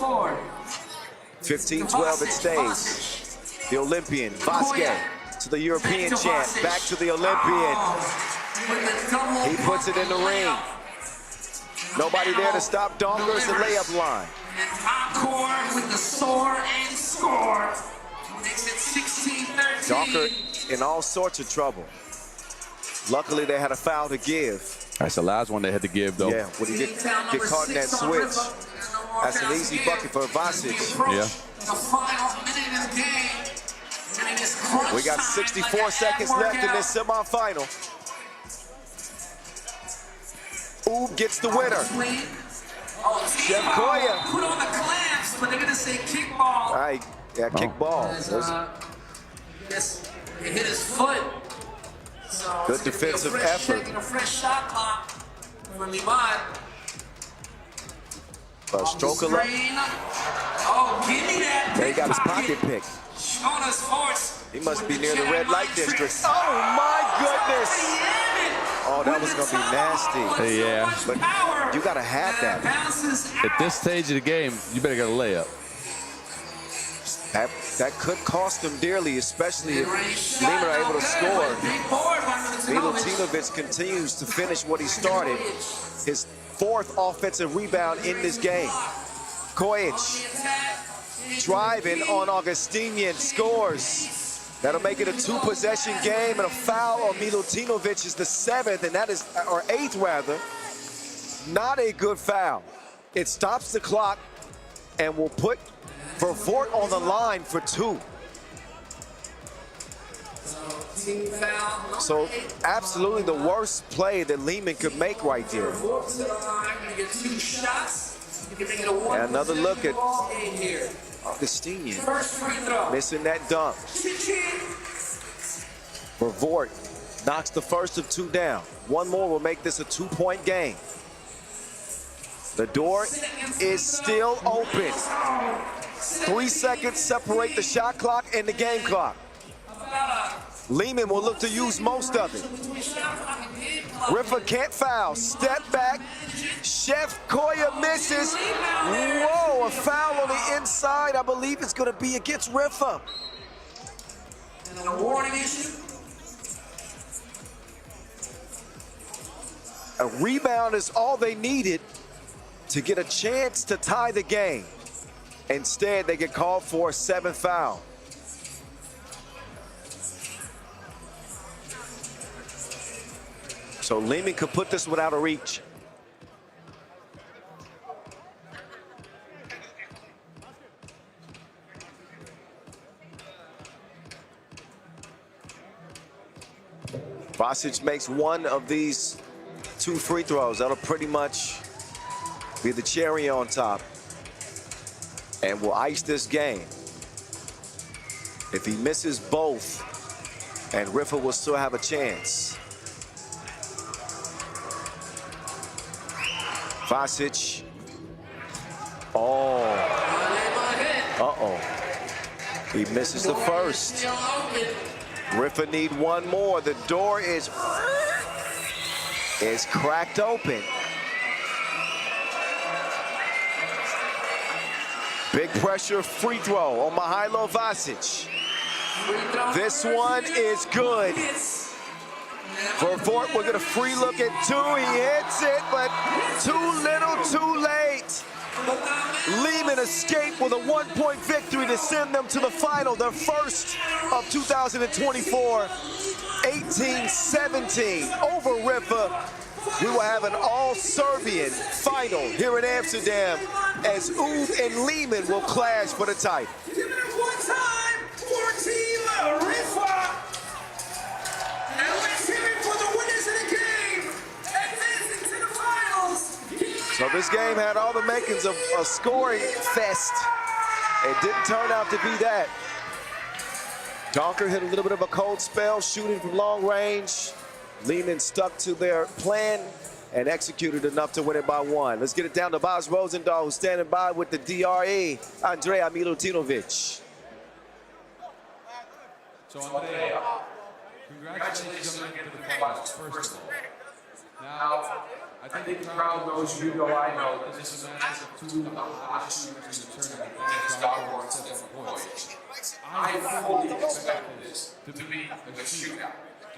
15-12 it stays. The Olympian, Vasquez, to the European champ, back to the Olympian. He puts it in the ring. Nobody there to stop Donker. It's the layup line. And Encore with the soar and score. Makes it 16-13. Donker in all sorts of trouble. Luckily, they had a foul to give. That's the last one they had to give though. Yeah, when he get caught in that switch. That's an easy bucket for Vasic. Yeah. The final minute of the game. And it is crunch We got time, 64 like a seconds ab left in workout. this semifinal. Ooh, gets the winner. Oh, Jeff Koya. put on the clamps, but they're gonna say kickball. All right, yeah, kick ball. As, yes, it hit his foot. So Good it's gonna be a defensive fresh effort. check and a fresh shot clock for Liman. Stroke alert. Oh, give me that. There he got his pocket pick. Showing us sports. He must be near the red light district. Oh my goodness! Oh, that was gonna be nasty. Yeah. But you gotta have that. At this stage of the game, you better get a layup. That could cost him dearly, especially if Liman are able to score. Milutinovic continues to finish what he started. His 4th offensive rebound in this game. Kojic driving on Augustinian, scores. That'll make it a 2-possession game, and a foul on Milutinovic is the 7th, and that is, or 8th rather. Not a good foul. It stops the clock and will put Vervoort on the line for 2. So absolutely the worst play that Liman could make right there. And another look at Augustinian missing that dunk. Vervoort knocks the first of 2 down. One more will make this a 2-point game. The door is still open. 3 seconds separate the shot clock and the game clock. Liman will look to use most of it. Riffa can't foul. Step back. Chef Koya misses. Whoa, a foul on the inside. I believe it's going to be against Riffa. A rebound is all they needed to get a chance to tie the game. Instead, they get called for a 7th foul. So Liman could put this without a reach. Vasic makes one of these 2 free throws. That'll pretty much be the cherry on top and will ice this game. If he misses both, and Riffa will still have a chance. Vasic. Oh. Uh-oh. He misses the first. Riffa need one more. The door is cracked open. Big pressure free throw on Mihailo Vasic. This one is good. Vervoort will get a free look at 2. He hits it, but too little, too late. Liman escaped with a 1-point victory to send them to the final, their first of 2024, 18-17 over Riffa. We will have an all-Serbian final here in Amsterdam as Ub and Liman will clash for the title. Give it up one time for Team Riffa. And let's hear it for the winners of the game, advancing to the finals. So this game had all the makings of a scoring fest. It didn't turn out to be that. Donker hit a little bit of a cold spell, shooting from long range. Liman stuck to their plan and executed enough to win it by 1. Let's get it down to Bas Rosendahl, who's standing by with the DRE, Andrea Milutinovic. So Andrea, congratulations on making it to the finals, first of all. Now, I think the crowd knows, you know, I know, that this is a match of 2 of the hottest shooters in the tournament, and Stockport 7 points. I fully expected this to be a shootout.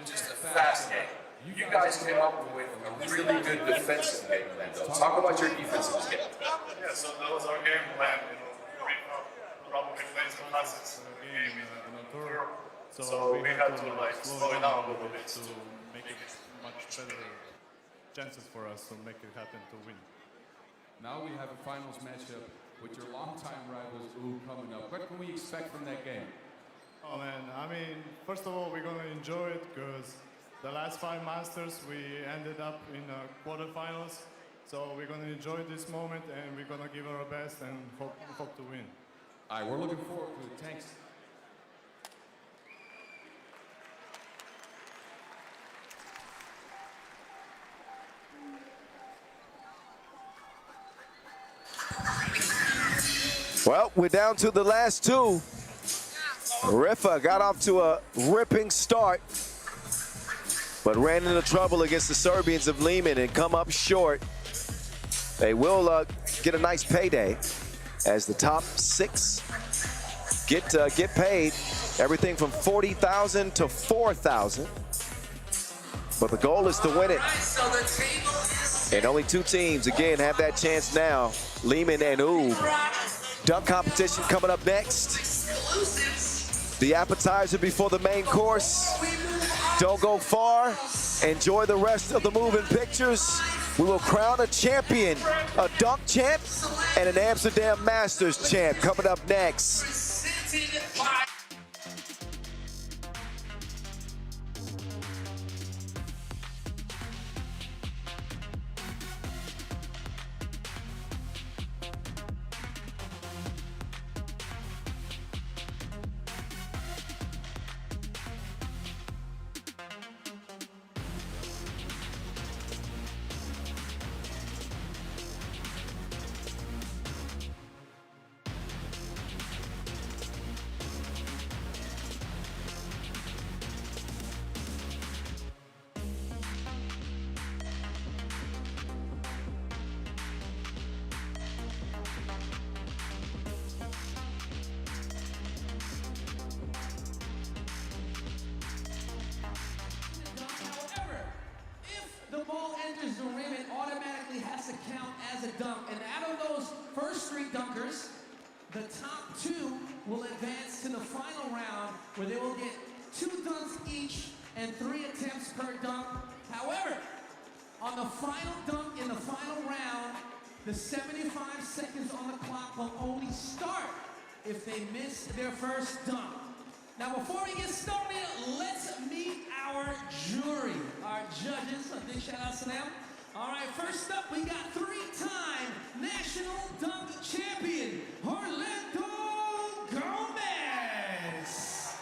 Just a fast game. You guys came up with a really good defensive game plan, though. Talk about your defensive game. Yeah, so that was our game plan. Riffa probably plays the fastest game in a tour. So we had to slow it down a little bit to make it much better chances for us to make it happen to win. Now we have a finals matchup with your longtime rivals coming up. What can we expect from that game? Oh man, I mean, first of all, we're gonna enjoy it because the last 5 Masters we ended up in quarterfinals. So we're gonna enjoy this moment and we're gonna give our best and hope to win. All right, we're looking forward to it. Thanks. Well, we're down to the last two. Riffa got off to a ripping start, but ran into trouble against the Serbians of Liman and come up short. They will get a nice payday as the top 6 get paid everything from $40,000 to $4,000. But the goal is to win it. And only 2 teams, again, have that chance now. Liman and Oob. Dunk competition coming up next. The appetizer before the main course. Don't go far. Enjoy the rest of the moving pictures. We will crown a champion, a dunk champ, and an Amsterdam Masters champ coming up next. The ball enters the rim, it automatically has to count as a dunk. And out of those first 3 dunkers, the top 2 will advance to the final round where they will get 2 dunks each and 3 attempts per dunk. However, on the final dunk in the final round, the 75 seconds on the clock will only start if they miss their first dunk. Now, before we get started, let's meet our jury, our judges. A big shout out to them. All right, first up, we got 3-time national dunk champion, Raudondvaris.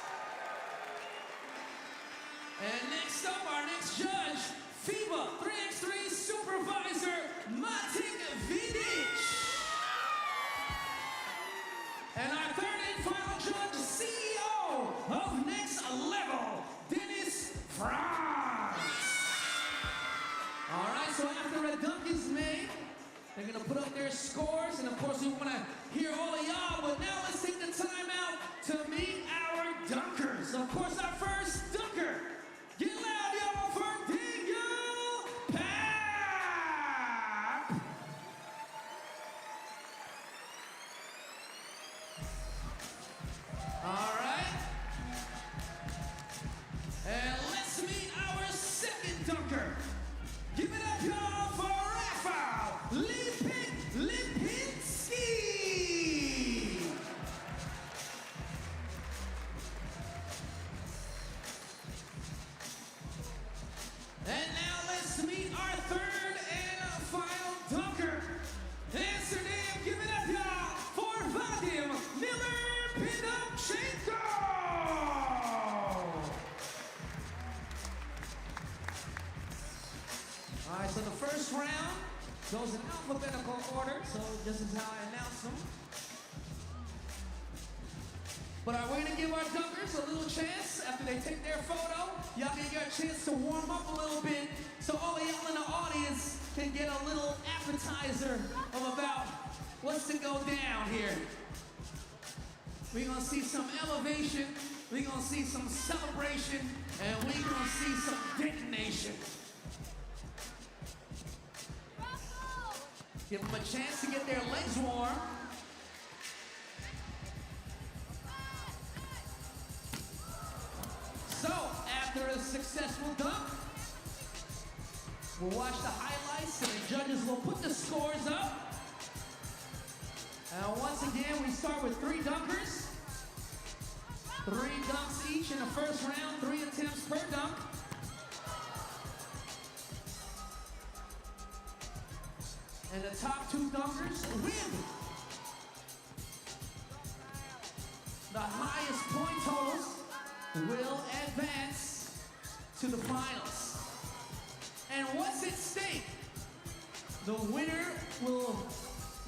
And next up, our next judge, FIBA 3x3 supervisor, Matic Vidic. And our third and final judge, CEO of Next Level, Dennis Franz. All right, so after a dunk is made, they're gonna put up their scores, and of course we wanna hear all of y'all, but now let's take the time out to meet our dunkers. Of course, our first dunker. Get loud, y'all, for Dingle Pap. All right. And let's meet our second dunker. Give it up, y'all, for Riffa Lipinski. And now let's meet our third and final dunker. Amsterdam, give it up, y'all, for Vadim Miller-Pinochenko. All right, so the first round goes in alphabetical order, so this is how I announce them. But we're gonna give our dunkers a little chance after they take their photo. Y'all can get a chance to warm up a little bit, so all of y'all in the audience can get a little appetizer of about what's to go down here. We're gonna see some elevation, we're gonna see some celebration, and we're gonna see some detonation. Give them a chance to get their legs warm. So, after a successful dunk, we'll watch the highlights and the judges will put the scores up. And once again, we start with 3 dunkers. 3 dunks each in the first round, 3 attempts per dunk. And the top 2 dunkers win. The highest point totals will advance to the finals. And what's at stake? The winner will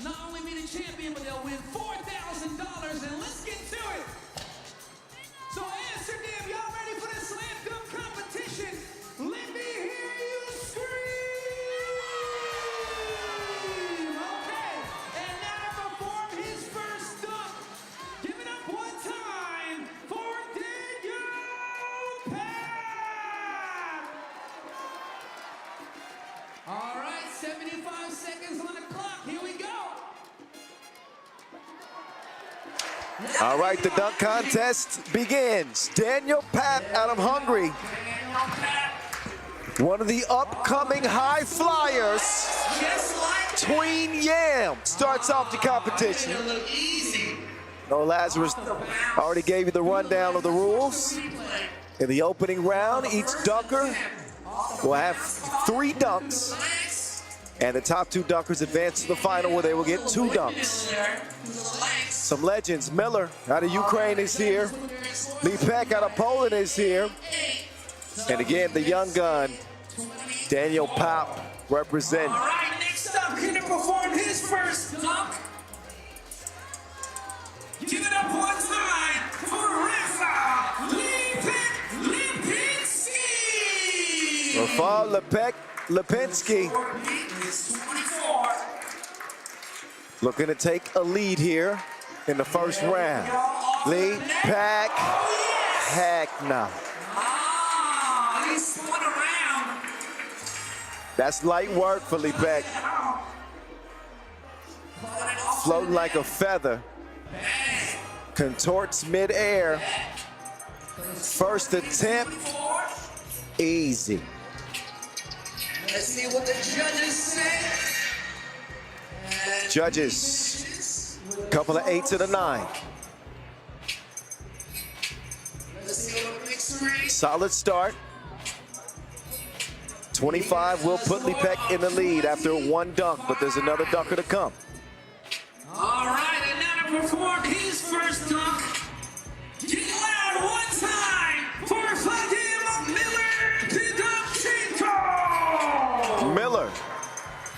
not only be the champion, but they'll win $4,000. And let's get to it. So Amsterdam, y'all ready for the slam dunk competition? Let me hear you scream. Okay, and now to perform his first dunk. Give it up one time for Daniel Papp. All right, 75 seconds on the clock. Here we go. All right, the dunk contest begins. Daniel Papp out of Hungary. One of the upcoming high flyers. Tween Yam starts off the competition. No, Lazarus already gave you the rundown of the rules. In the opening round, each dunker will have 3 dunks. And the top 2 dunkers advance to the final where they will get 2 dunks. Some legends. Miller out of Ukraine is here. Lipek out of Poland is here. And again, the young gun, Daniel Papp, representing. All right, next up, here to perform his first dunk. Give it up one time for Riffa Lipinski. Riffa Lipinski. Looking to take a lead here in the first round. Lipek, heck no. He spun around. That's light work for Lipek. Floating like a feather. Contorts mid-air. First attempt, easy. Let's see what the judges say. Judges, couple of 8s and a 9. Let's see what mixed race. Solid start. 25 will put Lipek in the lead after 1 dunk, but there's another dunker to come. All right, and now to perform his first dunk. Get loud one time for Vadim Miller. Miller,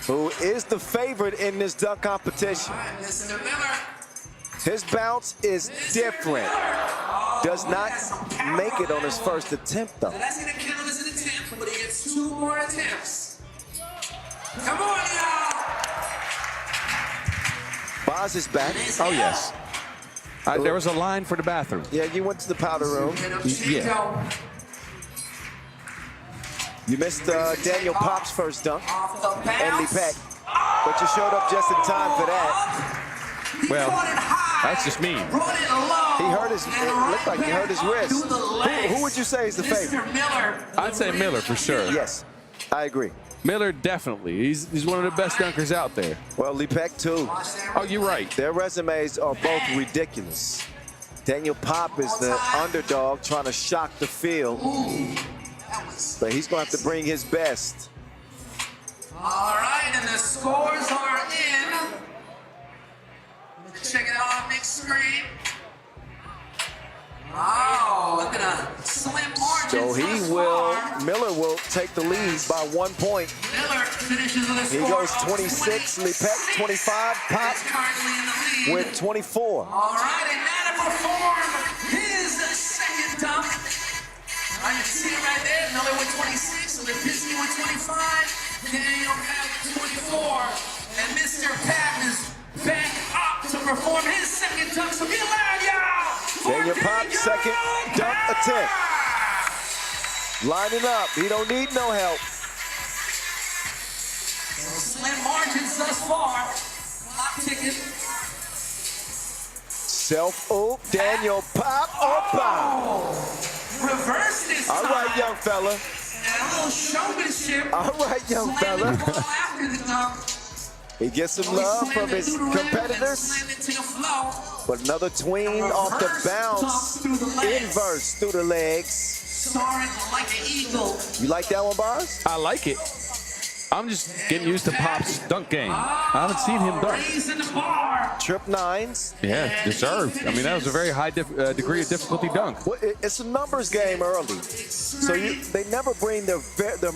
who is the favorite in this dunk competition. All right, listen to Miller. His bounce is different. Does not make it on his first attempt, though. That's going to count as an attempt, but he gets 2 more attempts. Come on, y'all. Boz is back. Oh, yes. There was a line for the bathroom. Yeah, you went to the powder room. Yeah. You missed Daniel Papp's first dunk Off the and bounce. Lipek, but you showed up just in time for that. Well, Caught it high, that's just mean. brought it low, He hurt his, and it looked like he hurt his right back wrist. up to the legs. Who would you say is the favorite? Mr. Miller. I'd say Miller for sure. Yes, I agree. Miller definitely. He's one of the best dunkers out there. Well, Lipek too. Oh, you're right. Their resumes are both ridiculous. Daniel Papp is the underdog trying to shock the field, but he's going to have to bring his best. All right, and the scores are in. Check it out on big screen. Wow, look at a slim margin. So Miller will take the lead by 1 point. Miller finishes with a He score goes of 26, Lipek 25, Papp That's currently in the lead. with 24. All right, and now to perform his second dunk. I can see it right there. Miller with 26, Lipinski with 25, Daniel Papp 24, and Mr. Papp is back up to perform his second dunk. So get loud, y'all! Daniel Papp's second dunk attempt. Lining up, he don't need no help. Slim margins thus far. Clock ticking. Self-oop, Daniel Papp, opa. Reverse this time. All right, young fella. And a little showmanship. All right, young Slam the fella. ball after the dunk. He gets some He love slammed from it his through the rim and competitors, slammed it to the floor. but another tween off the bounce, inverse through the legs. Soaring like an eagle. You like that one, Boz? I like it. I'm just getting used to Pop's dunk game. I haven't seen him dunk. Raising the bar. Trip nines. Yeah, deserved. I mean, that was a very high degree of difficulty dunk. Well, it's a numbers game early. So they never bring their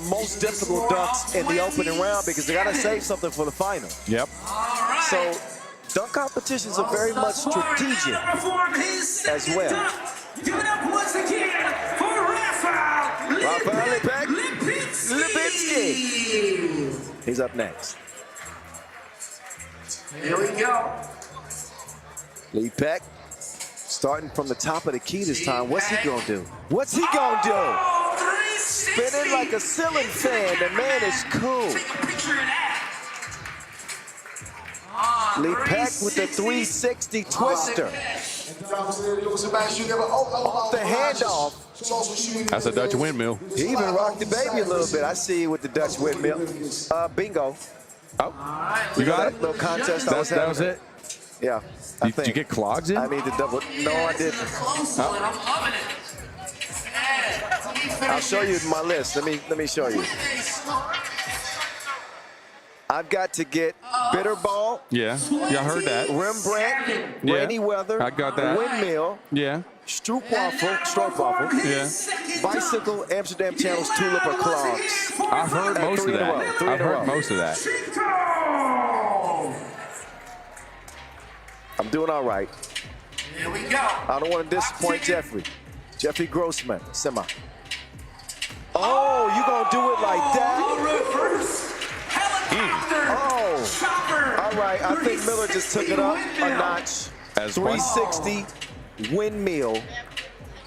most difficult dunks in the opening round because they got to save something for the final. Yep. So dunk competitions are very much strategic as well. Give it up once again for Rafael Lipinski. He's up next. Here we go. Lee Peck starting from the top of the key this time. What's he gonna do? What's he gonna do? Spinning like a ceiling fan. The man is cool. Take a picture of that. Lee Peck with the 360 twister. Off the handoff. That's a Dutch windmill. He even rocked the baby a little bit. I see you with the Dutch windmill. Bingo. Oh, you got it? Little contest I was having. That was it? Yeah. Did you get clogs in? I need to double. No, I didn't. Close one. I'm loving it. Yeah. I'll show you my list. Let me show you. I've got to get Bitterball. Yeah, I heard that. Rembrandt, Yeah. Rainy Weather, I got that. Windmill, Yeah, Stroopwafel, yeah. Bicycle, Amsterdam Channels, Tulip, or Clogs. I've heard most of three in a row. that. Three in I've a heard row. most of that. I'm doing all right. Here we go. I don't want to disappoint Jeffrey. Jeffrey Grossman, semi. Oh, you gonna do it like that? Reverse helicopter. Oh, Chopper. all right. I think Miller just took it up a notch. As 360 windmill.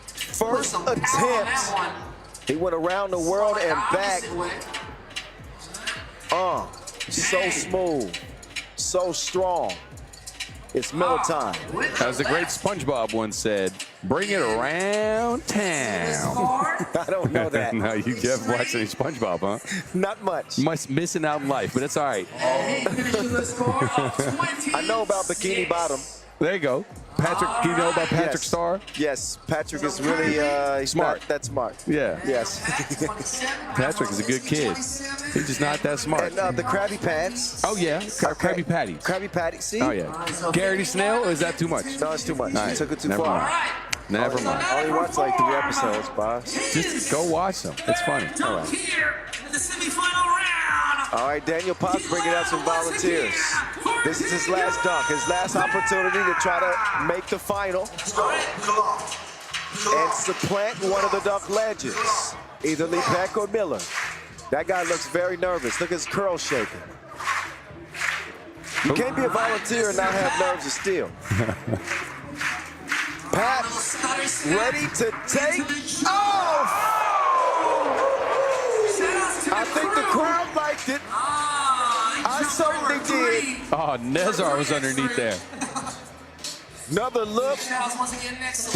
First attempt. He went around the world and back. So smooth, so strong. It's Miller time. As the great SpongeBob once said, bring it around town. I don't know that. No, you haven't watched any SpongeBob, huh? Not much. Missing out in life, but it's all right. I know about Bikini Bottom. There you go. Patrick, do you know about Patrick Yes. Starr? Yes, Patrick is really he's Smart. not that smart. Yeah. Yes. Patrick is a good kid. He's just not that smart. And the Krabby Patties. Oh, yeah. Krabby Patty. Krabby Patty. See? Oh, yeah. Garrity Snail, or is that too much? No, it's too much. All You right. took it too Never far. mind. Never mind. I only watched like 3 episodes, boss. Just go watch them. It's funny. All right. Here in the semifinal round. All right, Daniel Potts bringing out some volunteers. This is his last dunk, his last opportunity to try to make the final and supplant one of the dunk legends, either Lee Peck or Miller. That guy looks very nervous. Look at his curls shaking. You can't be a volunteer and not have nerves of steel. Pat, ready to take off. I think the crowd liked it. I certainly did. Oh, Nezar was underneath there. Another look.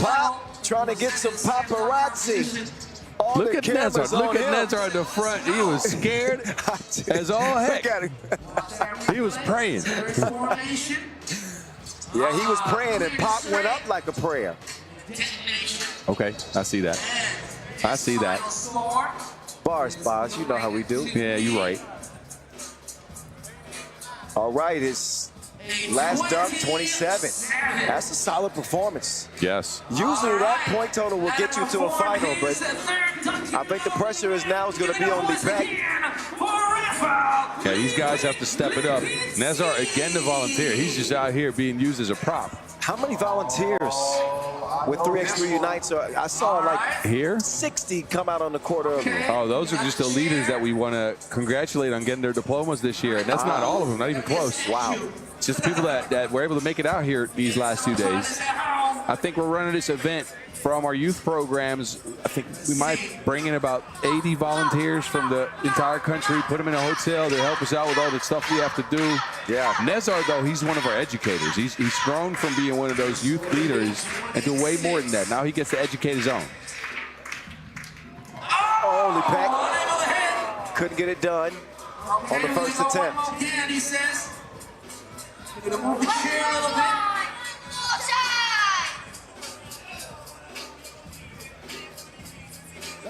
Pop trying to get some paparazzi. All Look the at cameras Nezar. Look on at him. Nezar at the front. He was scared as all heck. Look at him. He was praying. Yeah, he was praying and Pop went up like a prayer. Okay, I see that. I see that. Bars, boss, you know how we do. Yeah, you're right. All right, his last dunk, 27. That's a solid performance. Yes. Usually that point total will get you to a final, but I think the pressure is now going to be on Lee Peck. Yeah, these guys have to step it up. Nezar, again, the volunteer. He's just out here being used as a prop. How many volunteers with 3x3 Unites? I saw like Here? 60 come out on the court earlier. Oh, those are just the leaders that we want to congratulate on getting their diplomas this year. And that's not all of them, not even close. Wow. It's just the people that were able to make it out here these last 2 days. I think we're running this event from our youth programs. I think we might bring in about 80 volunteers from the entire country, put them in a hotel to help us out with all the stuff we have to do. Yeah. Nezar, though, he's one of our educators. He's grown from being one of those youth leaders into way more than that. Now he gets to educate his own. Oh, Lee Peck couldn't get it done on the first attempt. He says. Gonna move the chair a little bit.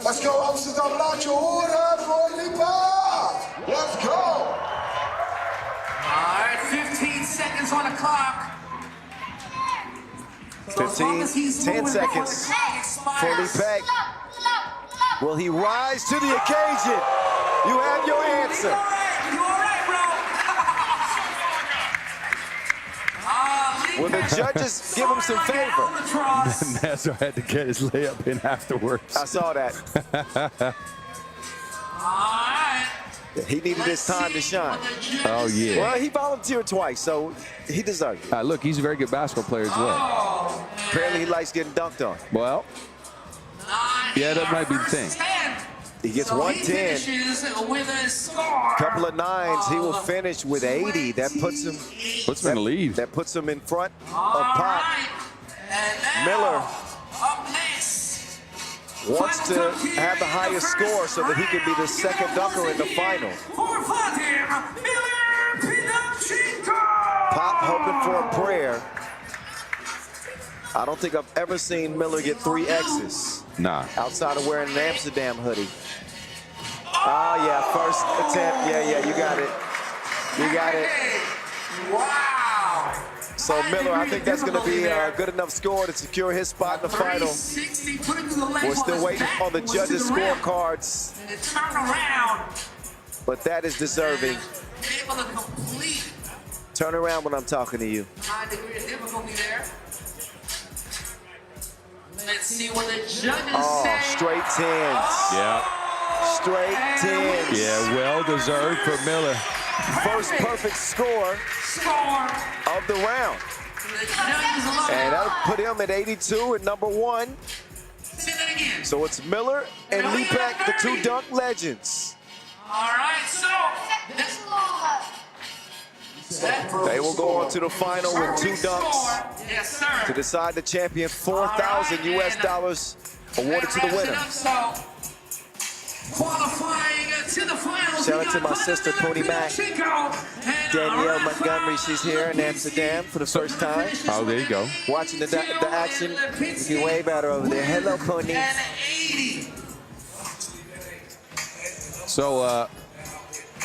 Let's go Amsterdam, laat je horen voor Liman. Let's go. All right, 15 seconds on the clock. So 10 seconds for Lipan. Will he rise to the occasion? You have your answer. You all right, bro? Will the judges give him some favor? Nassar had to get his layup in afterwards. I saw that. He needed his time to shine. Oh, yeah. Well, he volunteered twice, so he deserves it. Look, he's a very good basketball player as well. Apparently, he likes getting dunked on. Well, yeah, that might be the thing. He gets 110. A couple of nines. He will finish with 80. That puts him in the lead. That puts him in front of Pop. Miller wants to have the highest score so that he can be the second dunker in the final. Pop hoping for a prayer. I don't think I've ever seen Miller get 3 X's. Nah. Outside of wearing an Amsterdam hoodie. Oh, yeah, first attempt. Yeah, you got it. You got it. Wow. So Miller, I think that's going to be a good enough score to secure his spot in the final. We're still waiting on the judges' scorecards. But that is deserving. Able to complete. Turn around when I'm talking to you. High degree of difficulty there. Let's see what the judges say. Straight 10s. Yeah. Straight 10s. Yeah, well deserved for Miller. First perfect score of the round. And that'll put him at 82 at number 1. So it's Miller and Lipan, the 2 dunk legends. All right, so they will go on to the final with 2 dunks to decide the champion. $4,000 US awarded to the winner. Qualifying to the finals. Shout out to my sister, Pony Mac. Danielle Montgomery, she's here in Amsterdam for the first time. Oh, there you go. Watching the action. You can wave at her over there. Hello, Pony. So,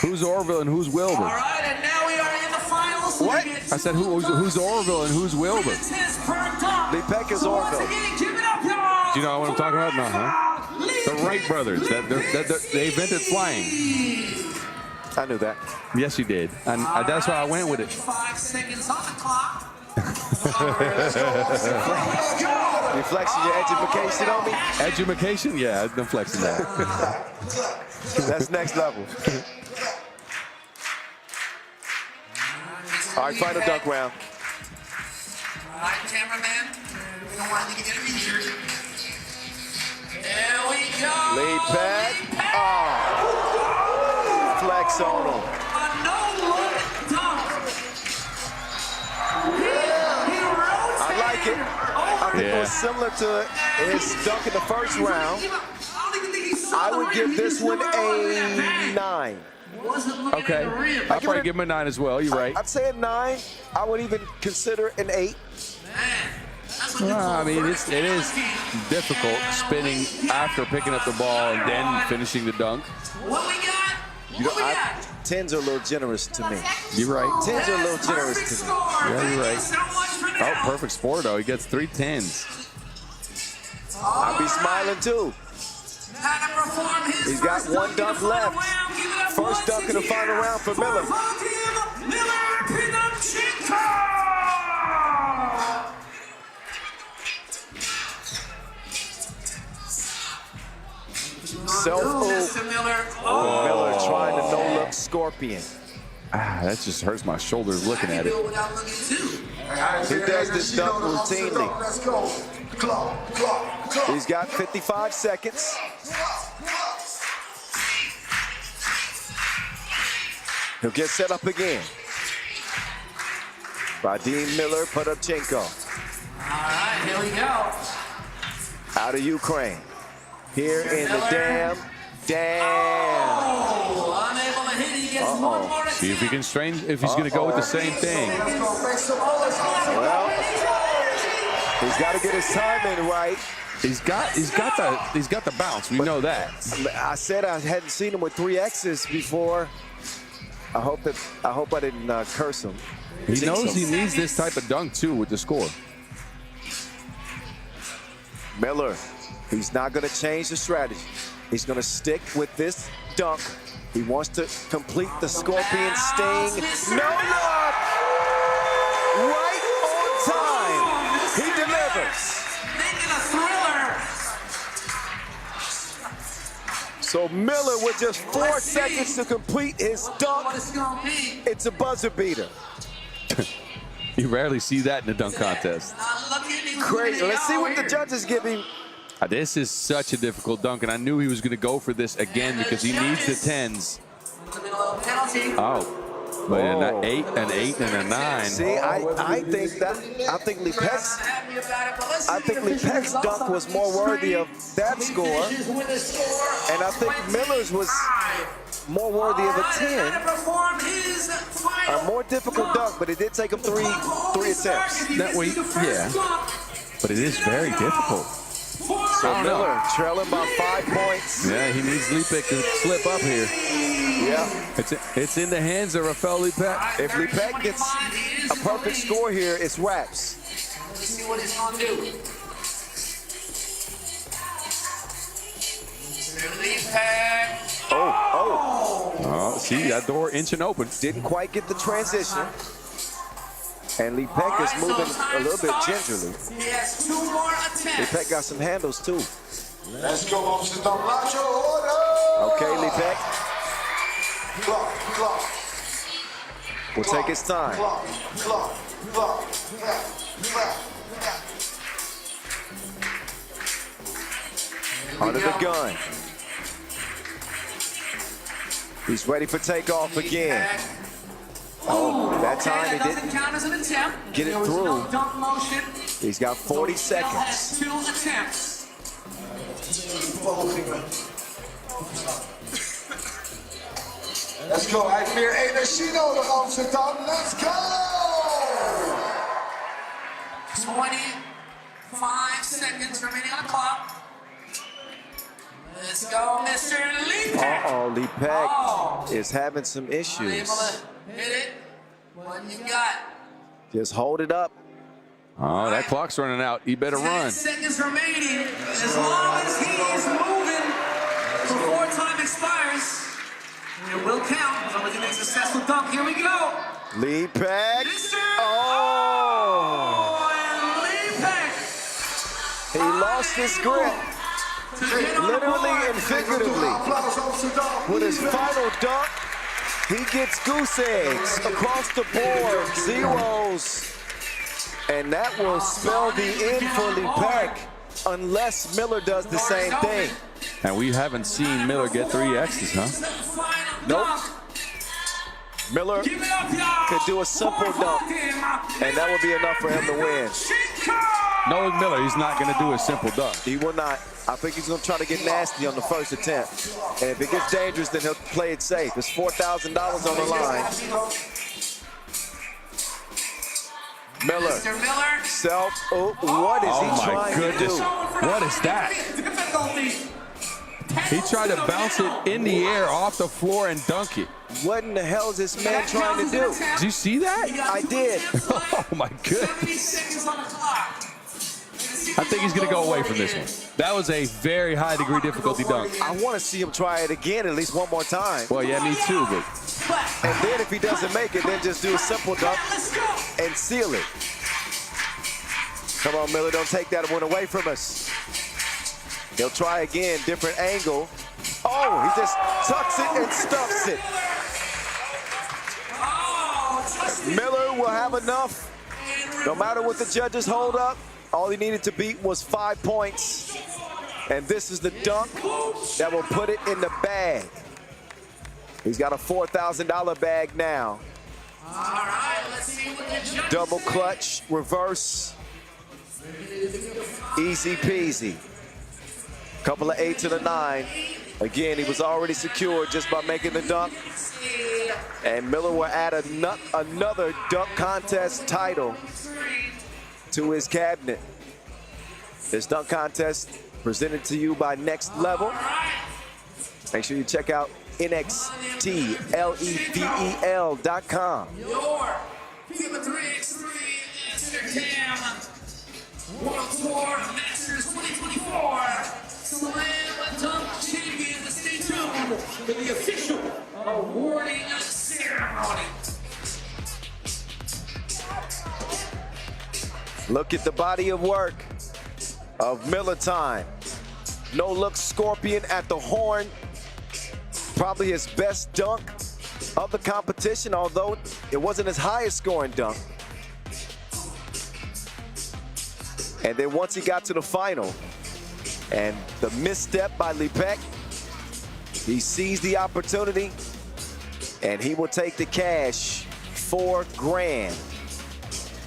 who's Orville and who's Wilbur? All right, and now we are in the finals. What? I said who's Orville and who's Wilbur? Lipan is Orville. Do you know what I'm talking about? No, huh? The Wright brothers. They invented flying. I knew that. Yes, you did. And that's why I went with it. 5 seconds on the clock. You flexing your education on me? Education? Yeah, I'm flexing that. That's next level. All right, final dunk round. All right, cameraman. We don't want to get it easier. There we go. Lipan. Oh. Flex on him. A no-look dunk. I like it. I think it was similar to his dunk in the first round. I would give this one a 9. Okay. I'll probably give him a 9 as well. You're right. I'd say a 9. I would even consider an 8. I mean, it is difficult spinning after picking up the ball and then finishing the dunk. What we got? You know, 10s are a little generous to me. You're right. 10s are a little generous to me. Yeah, you're right. Oh, perfect score, though. He gets 3 10s. I'll be smiling, too. He's got 1 dunk left. First dunk in the final round for Miller. Miller trying to no-look scorpion. That just hurts my shoulders looking at it. He does this dunk routinely. He's got 55 seconds. He'll get set up again. Vadim Miller, Podopchenko. All right, here we go. Out of Ukraine. Here in the damn. Oh, unable to hit. He gets one more to See if he can strain, if he's going to go with the same thing. Well, he's got to get his timing right. He's got the bounce. We know that. I said I hadn't seen him with 3 X's before. I hope I didn't curse him. He knows he needs this type of dunk too with the score. Miller, he's not going to change the strategy. He's going to stick with this dunk. He wants to complete the scorpion sting. No look! Right on time. He delivers. Making a thriller. So Miller with just 4 seconds to complete his dunk. What it's gonna be. It's a buzzer beater. You rarely see that in a dunk contest. Great. Let's see what the judges give him. This is such a difficult dunk, and I knew he was going to go for this again because he needs the 10s. Oh, but an 8, an 8, and a 9. See, I think Lipek's dunk was more worthy of that score, and I think Miller's was more worthy of a 10. A more difficult dunk, but it did take him three attempts. That week, yeah. But it is very difficult. So Miller trailing by 5 points. Yeah, he needs Lipek to slip up here. Yeah. It's in the hands of Rafael Lipek. If Lipek gets a perfect score here, it's wraps. Let's see what he's gonna do. Lipek. Oh, see, that door inching open. Didn't quite get the transition. And Lipek is moving a little bit gingerly. He has 2 more attempts. Lipek got some handles too. Let's go, Amsterdam. Laat je horen. Okay, Lipek Klok. will take his time. Klok. Under the gun. He's ready for takeoff again. Oh, that time he didn't count as an attempt. get it There was through. no dunk motion. He's got 40 Still seconds. has 2 attempts. Let's go. Hij heeft meer energie nodig, Amsterdam. Let's go! 25 seconds remaining on the clock. Let's go, Mr. Lipek. Uh-oh, Lipek is having some Unable issues. to hit it. What you got? Just hold it up. Oh, that clock's running out. He better 10 run. seconds remaining. As long as he is moving before time expires, it will count. As long as he makes a successful dunk. Here we go. Lipek. Mr. Oh! And Lipek. He lost his grip, literally and figuratively. Applaus, Amsterdam. With his final dunk, he gets goose eggs across the board, zeros. And that will spell the end for Lipek unless Miller does the same thing. And we haven't seen Miller get 3 X's, huh? Nope. Miller could do a simple dunk, and that would be enough for him to win. Knowing Miller, he's not going to do a simple dunk. He will not. I think he's going to try to get nasty on the first attempt. And if it gets dangerous, then he'll play it safe. It's $4,000 on the line. Miller. Mr. Miller. Self. Oh, what is he trying to do? What is that? He tried to bounce it in the air off the floor and dunk it. What in the hell is this man trying to do? Did you see that? I did. Oh my goodness. 70 seconds on the clock. I think he's going to go away from this one. That was a very high degree difficulty dunk. I want to see him try it again at least one more time. Well, yeah, me too, but And then if he doesn't make it, then just do a simple dunk and seal it. Come on, Miller, don't take that one away from us. He'll try again, different angle. Oh, he just tucks it and stuffs it. Miller will have enough. No matter what the judges hold up, all he needed to beat was 5 points. And this is the dunk that will put it in the bag. He's got a $4,000 bag now. All right, let's see what the judges Double say. clutch, reverse. Easy peasy. Couple of 8s and a 9. Again, he was already secured just by making the dunk. And Miller will add another dunk contest title to his cabinet. This dunk contest presented to you by Next Level. Make sure you check out NXTLEVEL.com. Your FIBA 3x3 Amsterdam World Tour Masters 2024 Slam Dunk Champion. Stay tuned for the official awarding ceremony. Look at the body of work of Miller Time. No look scorpion at the horn. Probably his best dunk of the competition, although it wasn't his highest scoring dunk. And then once he got to the final, and the misstep by Lipek, he seized the opportunity, and he will take the cash, $4 grand.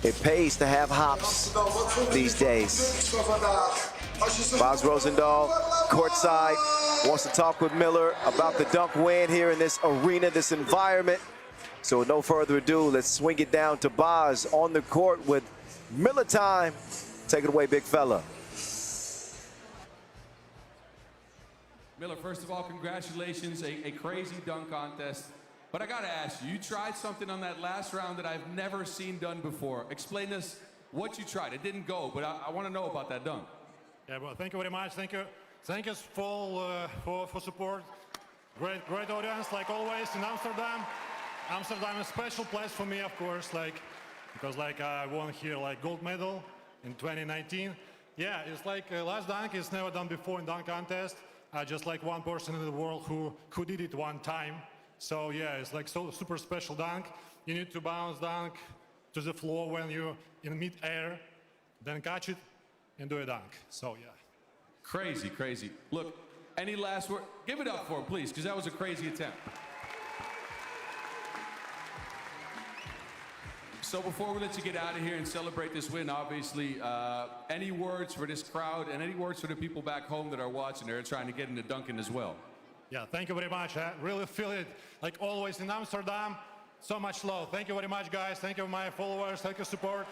It pays to have hops these days. Bas Rosendahl, courtside, wants to talk with Miller about the dunk win here in this arena, this environment. So with no further ado, let's swing it down to Bas on the court with Miller Time. Take it away, big fella. Miller, first of all, congratulations, a crazy dunk contest. But I gotta ask you tried something on that last round that I've never seen done before. Explain us what you tried. It didn't go, but I wanna know about that dunk. Yeah, well, thank you very much. Thank you for support. Great audience, like always in Amsterdam. Amsterdam is a special place for me, of course, because I won here gold medal in 2019. Yeah, it's last dunk is never done before in dunk contest. Just one person in the world who did it one time. So yeah, it's so super special dunk. You need to bounce dunk to the floor when you're in mid-air, then catch it and do a dunk. So yeah. Crazy, crazy. Look, any last word? Give it up for him, please, because that was a crazy attempt. So before we let you get out of here and celebrate this win, obviously, any words for this crowd and any words for the people back home that are watching, they're trying to get into dunking as well? Yeah, thank you very much. I really feel it, like always in Amsterdam. So much love. Thank you very much, guys. Thank you, my followers. Thank you, support.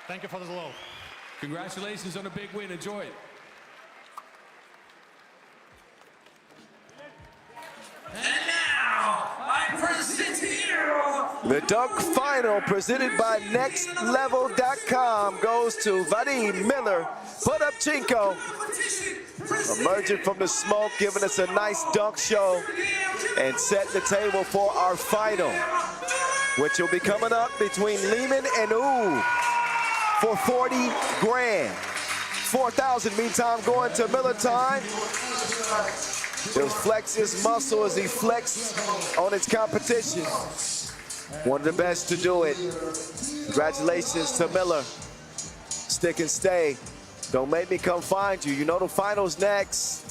Thank you for the love. Congratulations on a big win. Enjoy it. And now, I present to you the dunk final presented by NextLevel.com goes to Vadim Miller Podapchenko, emerging from the smoke, giving us a nice dunk show and setting the table for our final, which will be coming up between Liman and Ooh for 40 grand. 4,000 meantime going to Miller Time. He'll flex his muscle as he flexed on his competition. One of the best to do it. Congratulations to Miller. Stick and stay. Don't make me come find you. You know the finals next.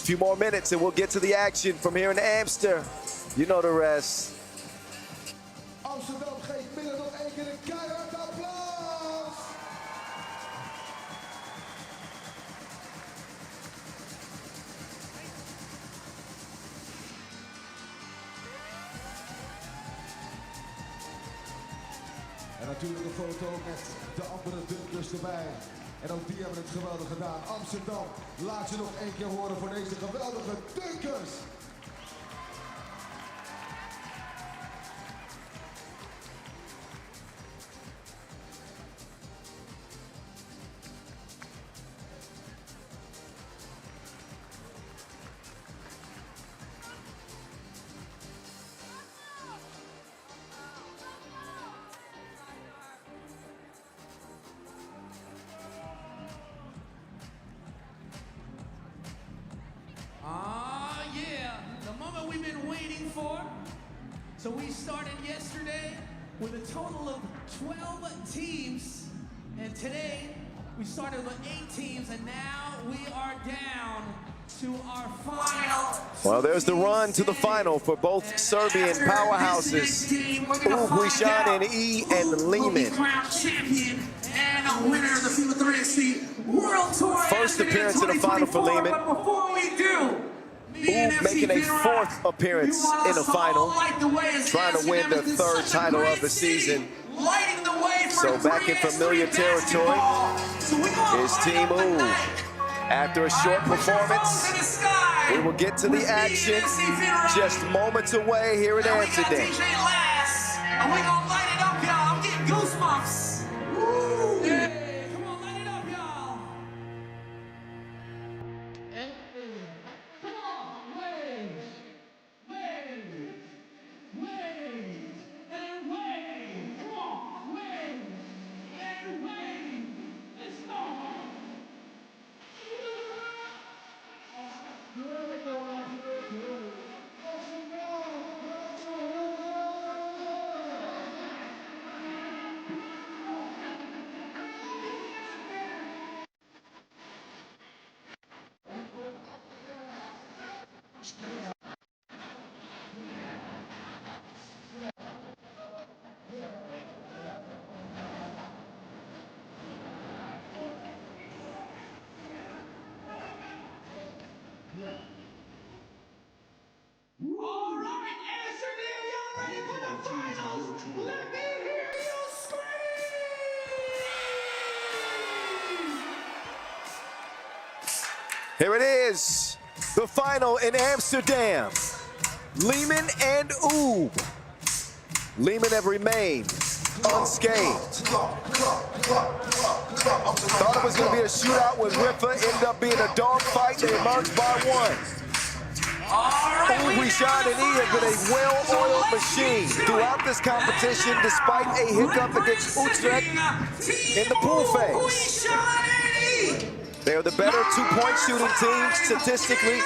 A few more minutes and we'll get to the action from here in Amsterdam. You know the rest. Amsterdam geeft Miller nog één keer een keihard applaus. En natuurlijk een foto met de andere dunkers erbij. En ook die hebben het geweldig gedaan. Amsterdam, laat je nog één keer horen voor deze geweldige dunkers. Yeah, the moment we've been waiting for. So we started yesterday with a total of 12 teams, and today we started with 8 teams, and now we are down to our final. Well, there's the run to the final for both Serbian powerhouses, Huishan and E and Liman. And a winner of the FIBA 3x3 World Tour First appearance in the final for Liman. But before we do, Making a 4th appearance in the final, trying to win the 3rd title of the season. So back in familiar territory is Team Ooh. After a short performance, We will get to the action just moments away here in Amsterdam. And we gonna light it up, y'all. I'm getting goosebumps. Woo! Hey, come on, light it up, y'all. Come on, wave, wave, wave, and wave. Come on, wave, and wave. Let's go. All right, Amsterdam, y'all ready for the finals? Let me hear you scream! Here it is, the final in Amsterdam. Liman and Oob. Liman have remained unscathed. Thought it was going to be a shootout with Riffa, ended up being a dogfight. They emerged by one. Huishan and E have been a well-oiled machine throughout this competition, despite a hiccup against Utrecht in the pool phase. They are the better two-point shooting team statistically.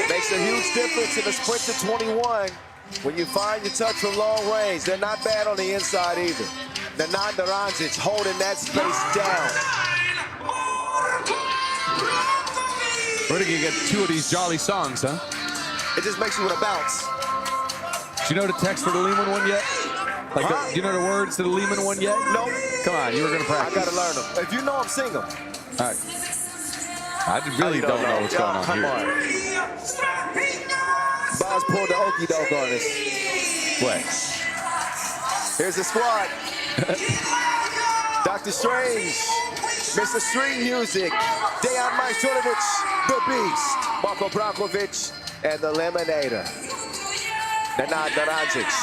Makes a huge difference in the sprint to 21 when you find your touch from long range. They're not bad on the inside either. Raudondvaris holding that space down. We're gonna get two of these jolly songs, huh? It just makes you want to bounce. Do you know the text for the Liman one yet? Like, do you know the words to the Liman one yet? Nope. Come on, you were gonna practice. I gotta learn them. If you know them, sing them. All right. I really don't know what's going on come here. on. Boz pulled the okie doke on us. What? Here's the squad. Dr. Strange, Mr. String Music, Dejan Majstorovic, the Beast, Marko Brankovic, and the Lemonator, Raudondvaris.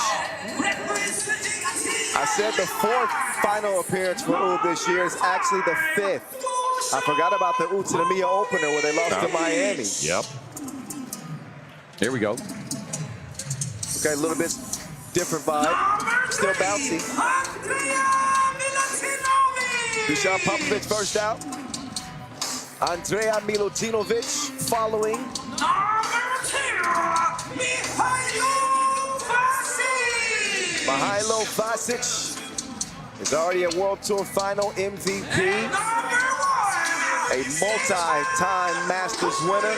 I said the fourth final appearance for Oob this year is actually the fifth. I forgot about the Utrecht opener where they lost to Miami. Yep. Here we go. Okay, a little bit different vibe. Still bouncy. Huishan Popovic first out. Andrea Milutinovic following. Mihailo Vasic is already a World Tour final MVP. A multi-time Masters winner.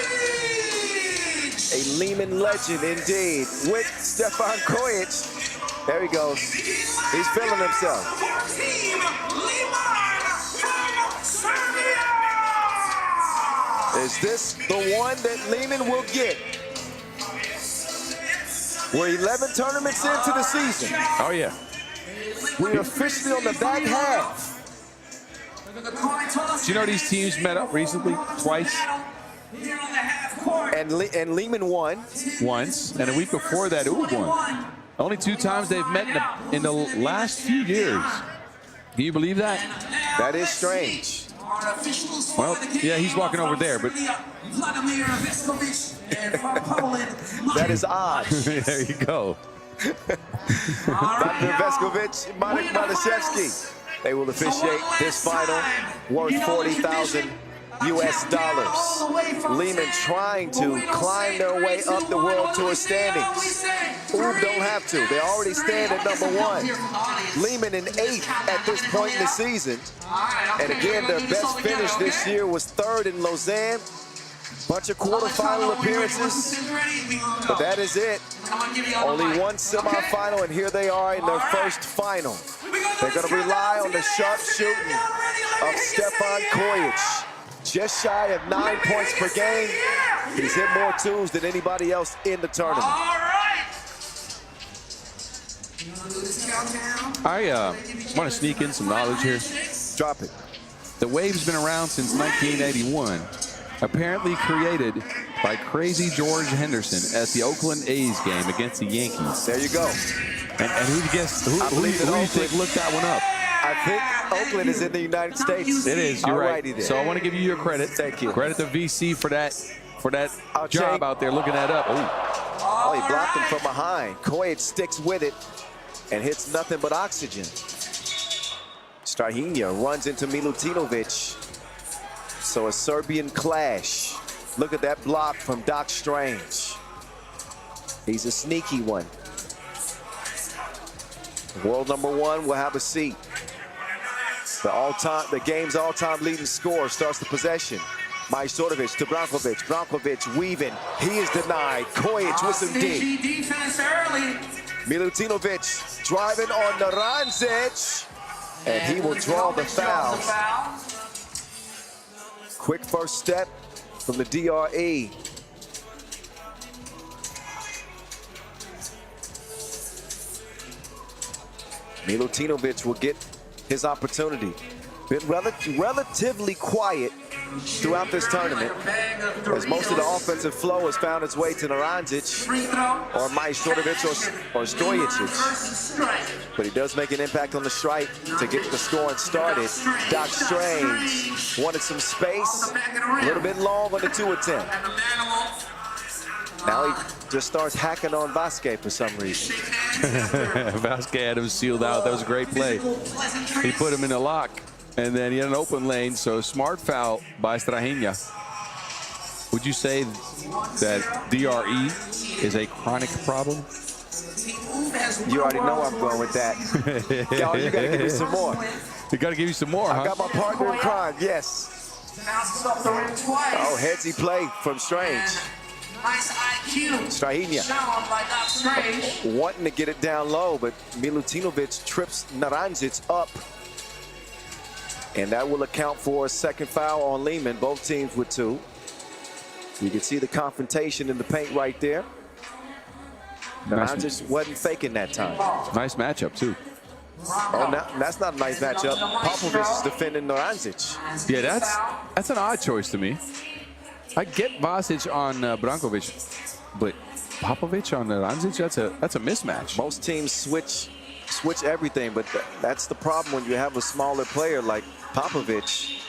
A Liman legend indeed. With Stefan Kojic. There he goes. He's feeling himself. Is this the one that Liman will get? We're 11 tournaments into the season. Oh, yeah. We're officially on the back half. Do you know these teams met up recently? Twice? And Liman won. Once. And a week before that, Oob won. Only two times they've met in the last few years. Can you believe that? That is strange. Well, yeah, he's walking over there, but... That is odd. There you go. Dr. Veskovic, Marek Malashevsky. They will officiate this final worth 40,000 US dollars. Liman trying to climb their way up the World Tour standings. Oob don't have to. They already stand at number one. Liman in 8th at this point in the season. And again, their best finish this year was 3rd in Lausanne. Bunch of quarterfinal appearances, but that is it. Only one semifinal, and here they are in their first final. They're going to rely on the sharp shooting of Stefan Kojic. Just shy of 9 points per game. He's hit more twos than anybody else in the tournament. I want to sneak in some knowledge here. Drop it. The wave's been around since 1981. Apparently created by Crazy George Henderson at the Oakland A's game against the Yankees. There you go. And who do you think looked that one up? I think Oakland is in the United States. It is. You're right. There. So I want to give you your credit. Thank you. Credit to VC for that job out there looking that up. Oh, he blocked him from behind. Kojic sticks with it and hits nothing but oxygen. Strahinja runs into Milutinovic. So a Serbian clash. Look at that block from Doc Strange. He's a sneaky one. World number 1 will have a seat. The game's all-time leading scorer starts the possession. Majstorovic to Brankovic. Brankovic weaving. He is denied. Kojic with some deep. Defense early. Milutinovic driving on Naranjic. And he will draw the foul. Quick first step from the DRE. Milutinovic will get his opportunity. Been relatively quiet throughout this tournament, as most of the offensive flow has found its way to Naranjic or Majstorovic or Stojacic. But he does make an impact on the strike to get the scoring started. Doc Strange wanted some space, a little bit long on the 2 attempt. Now he just starts hacking on Vasquez for some reason. Vasquez had him sealed out. That was a great play. He put him in a lock, and then he had an open lane, so smart foul by Strahinja. Would you say that DRE is a chronic problem? You already know I'm going with that. Y'all, you got to give me some more. You got to give you some more, I got my partner in crime, yes. Oh, headsy play from Strange. Nice IQ. Strahinja wanting to get it down low, but Milutinovic trips Naranjic up. And that will account for a second foul on Liman, both teams with 2. You can see the confrontation in the paint right there. Naranjic wasn't faking that time. Nice matchup, too. Oh, that's not a nice matchup. Popovich is defending Naranjic. Yeah, that's an odd choice to me. I get Vasic on Brankovic, but Popovic on Naranjic, that's a mismatch. Most teams switch everything, but that's the problem when you have a smaller player like Popovich.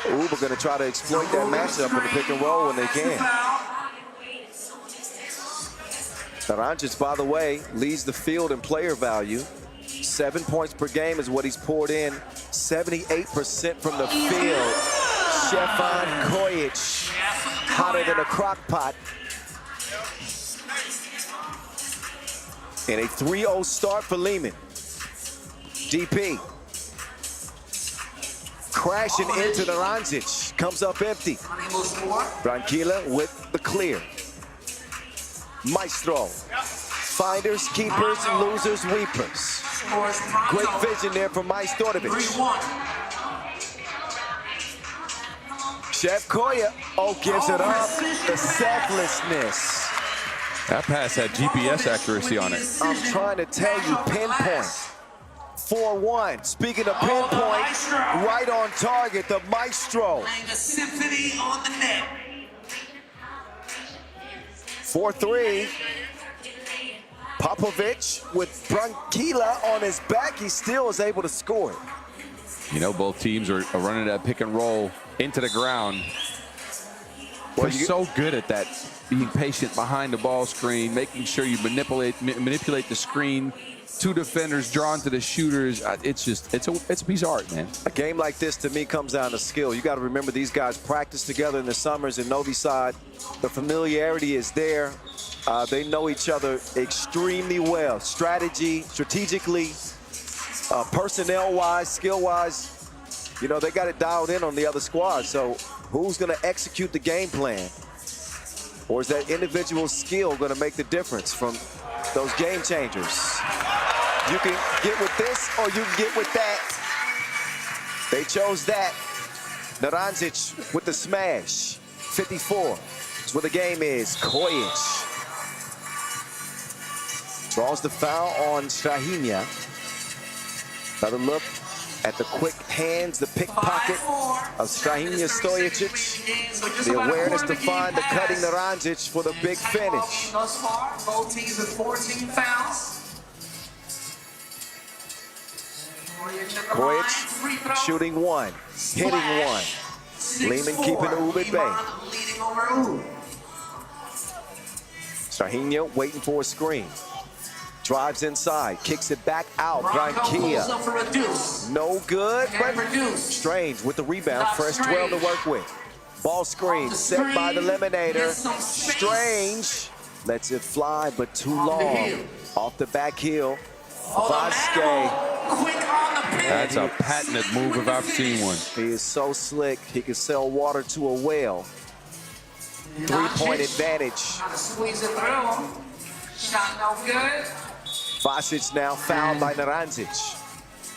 We're going to try to exploit that matchup in the pick and roll when they can. Naranjic, by the way, leads the field in player value. 7 points per game is what he's poured in. 78% from the field. Stefan Kojic, hotter than a crock pot. And a 3-0 start for Liman. DP. Crashing into Naranjic. Comes up empty. Branquilla with the clear. Maestro. Finders, keepers, losers, weepers. Great vision there from Majstorovic. Chef Koya, gives it up. The selflessness. That pass had GPS accuracy on it. I'm trying to tell you, pinpoint. 4-1. Speaking of pinpoint, right on target, the Maestro. Playing a symphony on the net. 4-3. Popovich with Branquilla on his back. He still is able to score it. You know, both teams are running that pick and roll into the ground. We're so good at that, being patient behind the ball screen, making sure you manipulate the screen. 2 defenders drawn to the shooters. It's a piece of art, man. A game like this, to me, comes down to skill. You got to remember these guys practice together in the summers in Novi Sad. The familiarity is there. They know each other extremely well. Strategically, personnel-wise, skill-wise, you know, they got it dialed in on the other squad. So who's going to execute the game plan? Or is that individual skill going to make the difference from those game changers? You can get with this or you can get with that. They chose that. Naranjic with the smash. 54. That's where the game is. Kojic draws the foul on Strahinja. Another look at the quick hands, the pickpocket of Strahinja Stojicic. The awareness to find the cutting Naranjic for the big finish. Thus far, both teams with 14 fouls. Kojic shooting one, hitting one. Liman keeping Oob at bay. Leading over Oob. Strahinja waiting for a screen. Drives inside, kicks it back out. Branquilla. No good, but Strange with the rebound. Fresh 12 to work with. Ball screen set by the Eliminator. Strange lets it fly, but too long. Off the back heel. Vasquez. That's a patented move if I've seen one. He is so slick, he can sell water to a whale. Three-point advantage. Trying to squeeze it through. Shot no good. Vasic now fouled by Naranjic.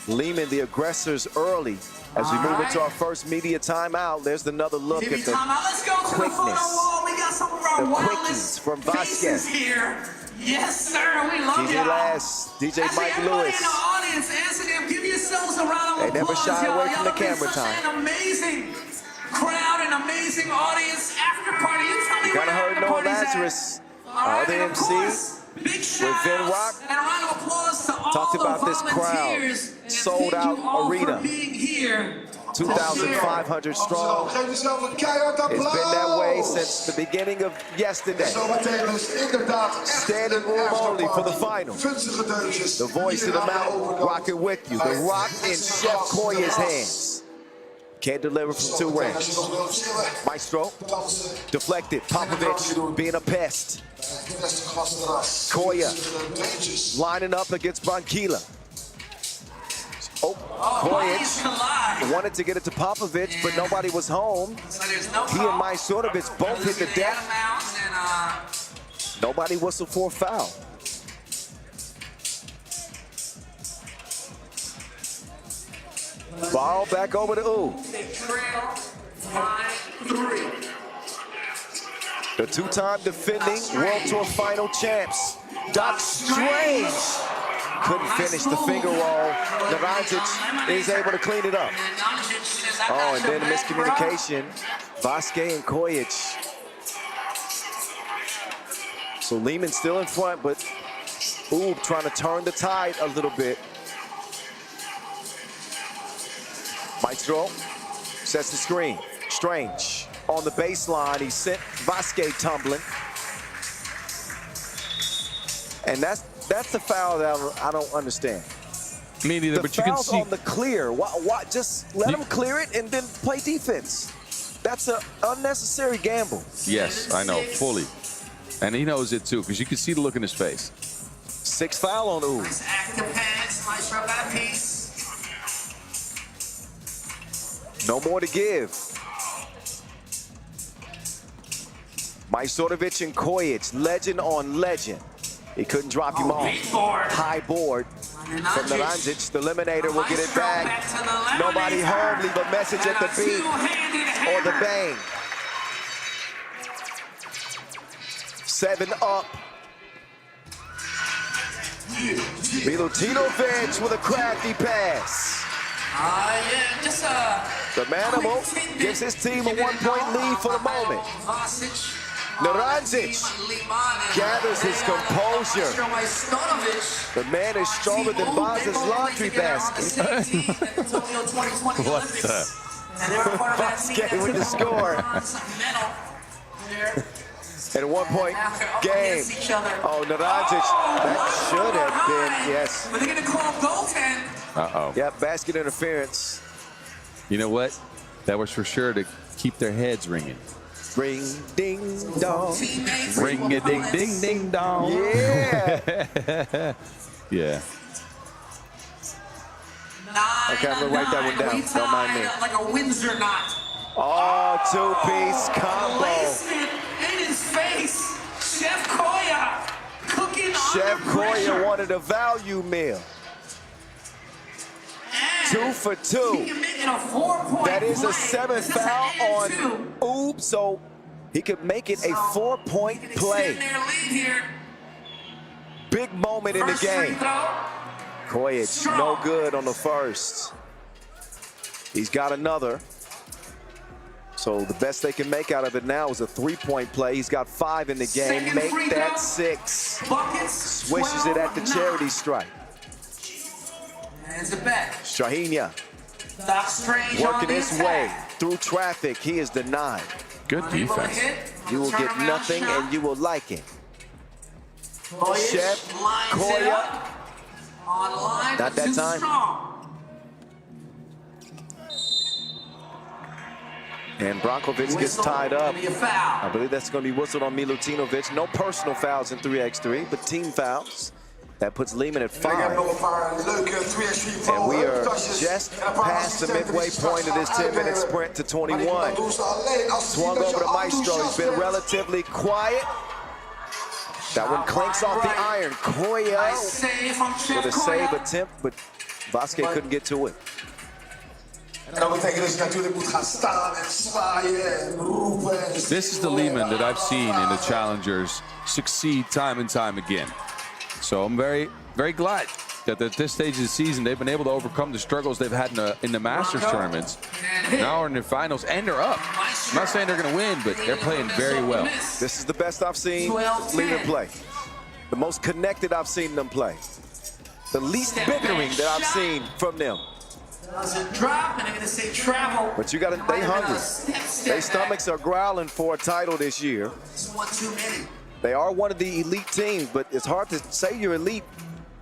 Liman, the aggressors early. As we move into our first media timeout, there's another look at the quickness. The quickies from Vasquez. Here. Yes, sir. We love DJ Lass, DJ Mike Lewis. In the audience, answer them. Give yourselves a round of applause. They never shy away from the Y'all camera been such time. an amazing crowd, an amazing audience. After party. You tell me You gotta where heard after Noah party's at. Lazarus, All right, other and of MC, course, big shout Vin outs Rock. and a round of applause to all Talked the about this crowd. volunteers. And Sold thank out you all arena. For being here. 2,500 strong. It's been that way since the beginning of yesterday. Standing room only for the final. The voice of the mountain rocking with you. The rock in Chef Koya's hands. Can't deliver from two range. Maestro, deflected. Popovich being a pest. Koya lining up against Branquilla. Oh, Kojic wanted to get it to Popovich, but nobody was home. He and Majstorovic both hit the deck. Nobody whistled for a foul. Ball back over to Oob. The two-time defending World Tour final champs, Doc Strange. Couldn't finish the finger roll. Naranjic is able to clean it up. Oh, and then the miscommunication. Vasquez and Kojic. So Liman still in front, but Oob trying to turn the tide a little bit. Maestro sets the screen. Strange on the baseline. He sent Vasquez tumbling. And that's the foul that I don't understand. Me neither, the but you can foul's see. on the clear. Why just let him clear it and then play defense? That's an unnecessary gamble. Yes, I know, fully. And he knows it too, because you can see the look in his face. Sixth foul on Oob. Nice active hands, nice rub out piece. No more to give. Majstorovic and Kojic, legend on legend. He couldn't drop him off. High board from Naranjic. The Eliminator will get it back. Nobody home. Leave a message at the beat or the bang. 7 up. Milutinovic with a crafty pass. Yeah, just The Manimal gives his team a 1-point lead for the moment. Naranjic gathers his composure. The man is stronger than Baz's laundry basket. What the? Vasquez with the score. And a 1-point game. Oh, Naranjic, that should have been, yes. But they're going to call goaltend. Uh-oh. Yep, basket interference. You know what? That was for sure to keep their heads ringing. Ring, ding, dong. Ring a ding, ding, ding, dong. Yeah. Yeah. Okay, I'm gonna write that one down. Don't mind me. Like a Windsor knot. Oh, two-piece combo. Placement in his face. Chef Koya cooking Chef under pressure. Koya wanted a value meal. 2 for 2. That is a 7th foul on Oob, so he could make it a 4-point play. Big moment in the game. Kojic, no good on the first. He's got another. So the best they can make out of it now is a three-point play. He's got 5 in the game. Second Make free that throw. 6. Buckets. Swishes it at the 12-9. charity stripe. Hands it back. Strahinja Doc Strange on working the his attack. way through traffic. He is denied. Good Unable to defense. hit. You will get Turnaround nothing shot. and you will like it. Boyish Chef, lines it Koya. up. On line, Not that too time. strong. And Brankovic gets Whistle, tied up. gonna be a foul. I believe that's going to be whistled on Milutinovic. No personal fouls in 3x3, but team fouls. That puts Liman at 5. And we are just past the midway point of this 10-minute sprint to 21. Swung over to Maestro. He's been relatively quiet. That one clinks off the iron. Koya Nice save from with Chef a save Koya. attempt, but Vasquez couldn't get to it. En dat betekent dus natuurlijk moet gaan staan en zwaaien en roepen. En This is the Liman that I've seen in the challengers succeed time and time again. So I'm very, very glad that at this stage of the season they've been able to overcome the struggles they've had in the Masters tournaments. Now we're in the finals and they're up. I'm not saying they're going to win, but they're playing very well. This is the best I've seen Liman play. The most connected I've seen them play. The least bickering that I've seen from them. Doesn't drop, and they're gonna say travel. But you got to, they hungry. Their stomachs are growling for a title this year. It's one too many. They are one of the elite teams, but it's hard to say you're elite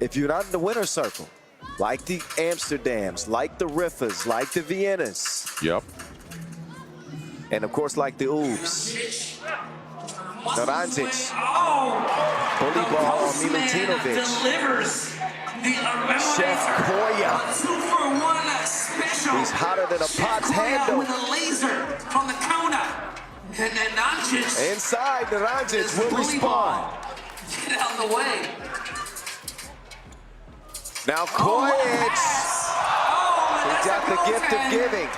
if you're not in the winner's circle. Like the Amsterdams, like the Riffas, like the Viennas. Yep. And of course, like the Oobs. Raudondvaris. Oh! Bully The ball on postman Milutinovic. delivers the Chef Koya. 2-for-1 special. He's hotter than a pot's Koya handle. with a laser from the corner. And then Nanjic. Inside, Raudondvaris will respond. Get out of the way. Now Kojic, he got the gift of giving.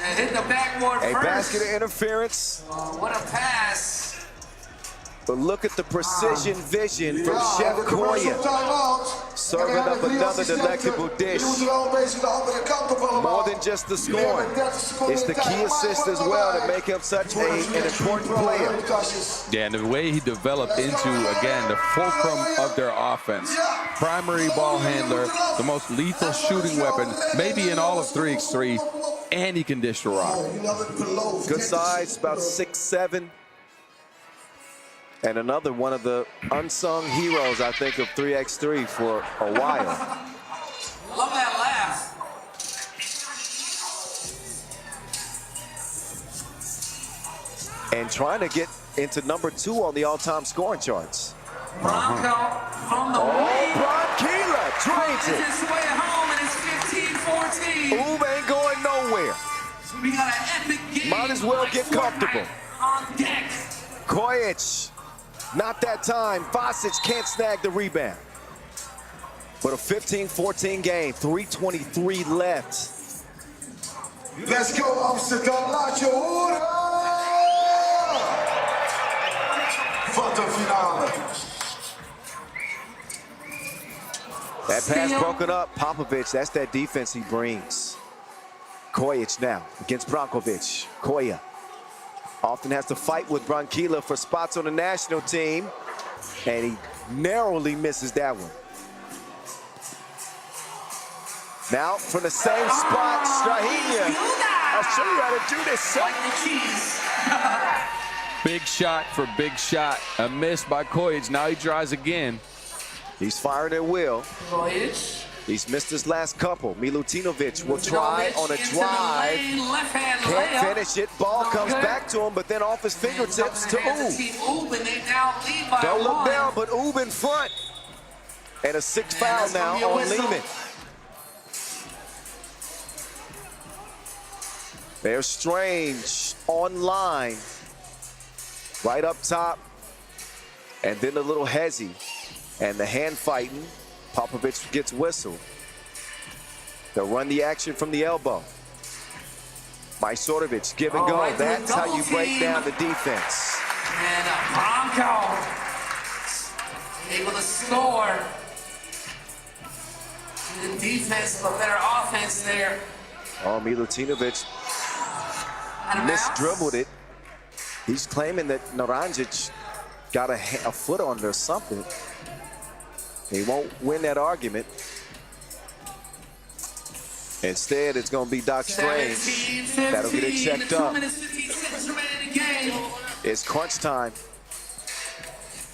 And hit the backboard A first. basket of interference, What a pass. but look at the precision vision from Chef Koya. Serving up another delectable dish. More than just the scoring. It's the key assist as well that make him such an important player. Yeah, and the way he developed into, again, the fulcrum of their offense. Primary ball handler, the most lethal shooting weapon, maybe in all of 3x3, and he can dish the rock. Good size, about 6'7". And another one of the unsung heroes, I think, of 3x3 for a while. Love that laugh. And trying to get into number 2 on the all-time scoring charts. Bronco from the Oh, wing. Branquilla drains Finds it. his way home, and it's 15-14. Oob ain't going nowhere. We got an epic game. Might as well like get comfortable. Fortnite on deck. Kojic, not that time. Vasic can't snag the rebound. But a 15-14 game, 3:23 left. Let's go Amsterdam, laat je horen! Wat een finale! That pass broken up. Popovic, that's that defense he brings. Kojic now against Brankovic. Koya often has to fight with Branquilla for spots on the national team, and he narrowly misses that one. Now from the same spot, Strahinja. I'll show you how to do this, son. Like the cheese. Big shot for big shot. A miss by Kojic. Now he tries again. He's firing at will. Voyage. He's missed his last couple. Milutinovic will try on a drive. Left-hand Can't layup. finish it. Ball No comes good. back to him, but then off his fingertips to Oob. Oob, and they now lead by Don't look one. down, but Oob in front. And a 6th foul that's gonna now be a on whistle. Liman. There's Strange online. Right up top. And then a little hezzy. And the hand fighting. Popovic gets whistled. They'll run the action from the elbow. Majsorovic, give and go. Right, That's how you double break team. down the defense. And Bronco able to score. The defense, a better offense there Oh, Milutinovic misdribbled it. He's claiming that Naranjic got a foot on or something. He won't win that argument. Instead, it's going to be Doc Strange. That'll get it checked up. It's crunch time.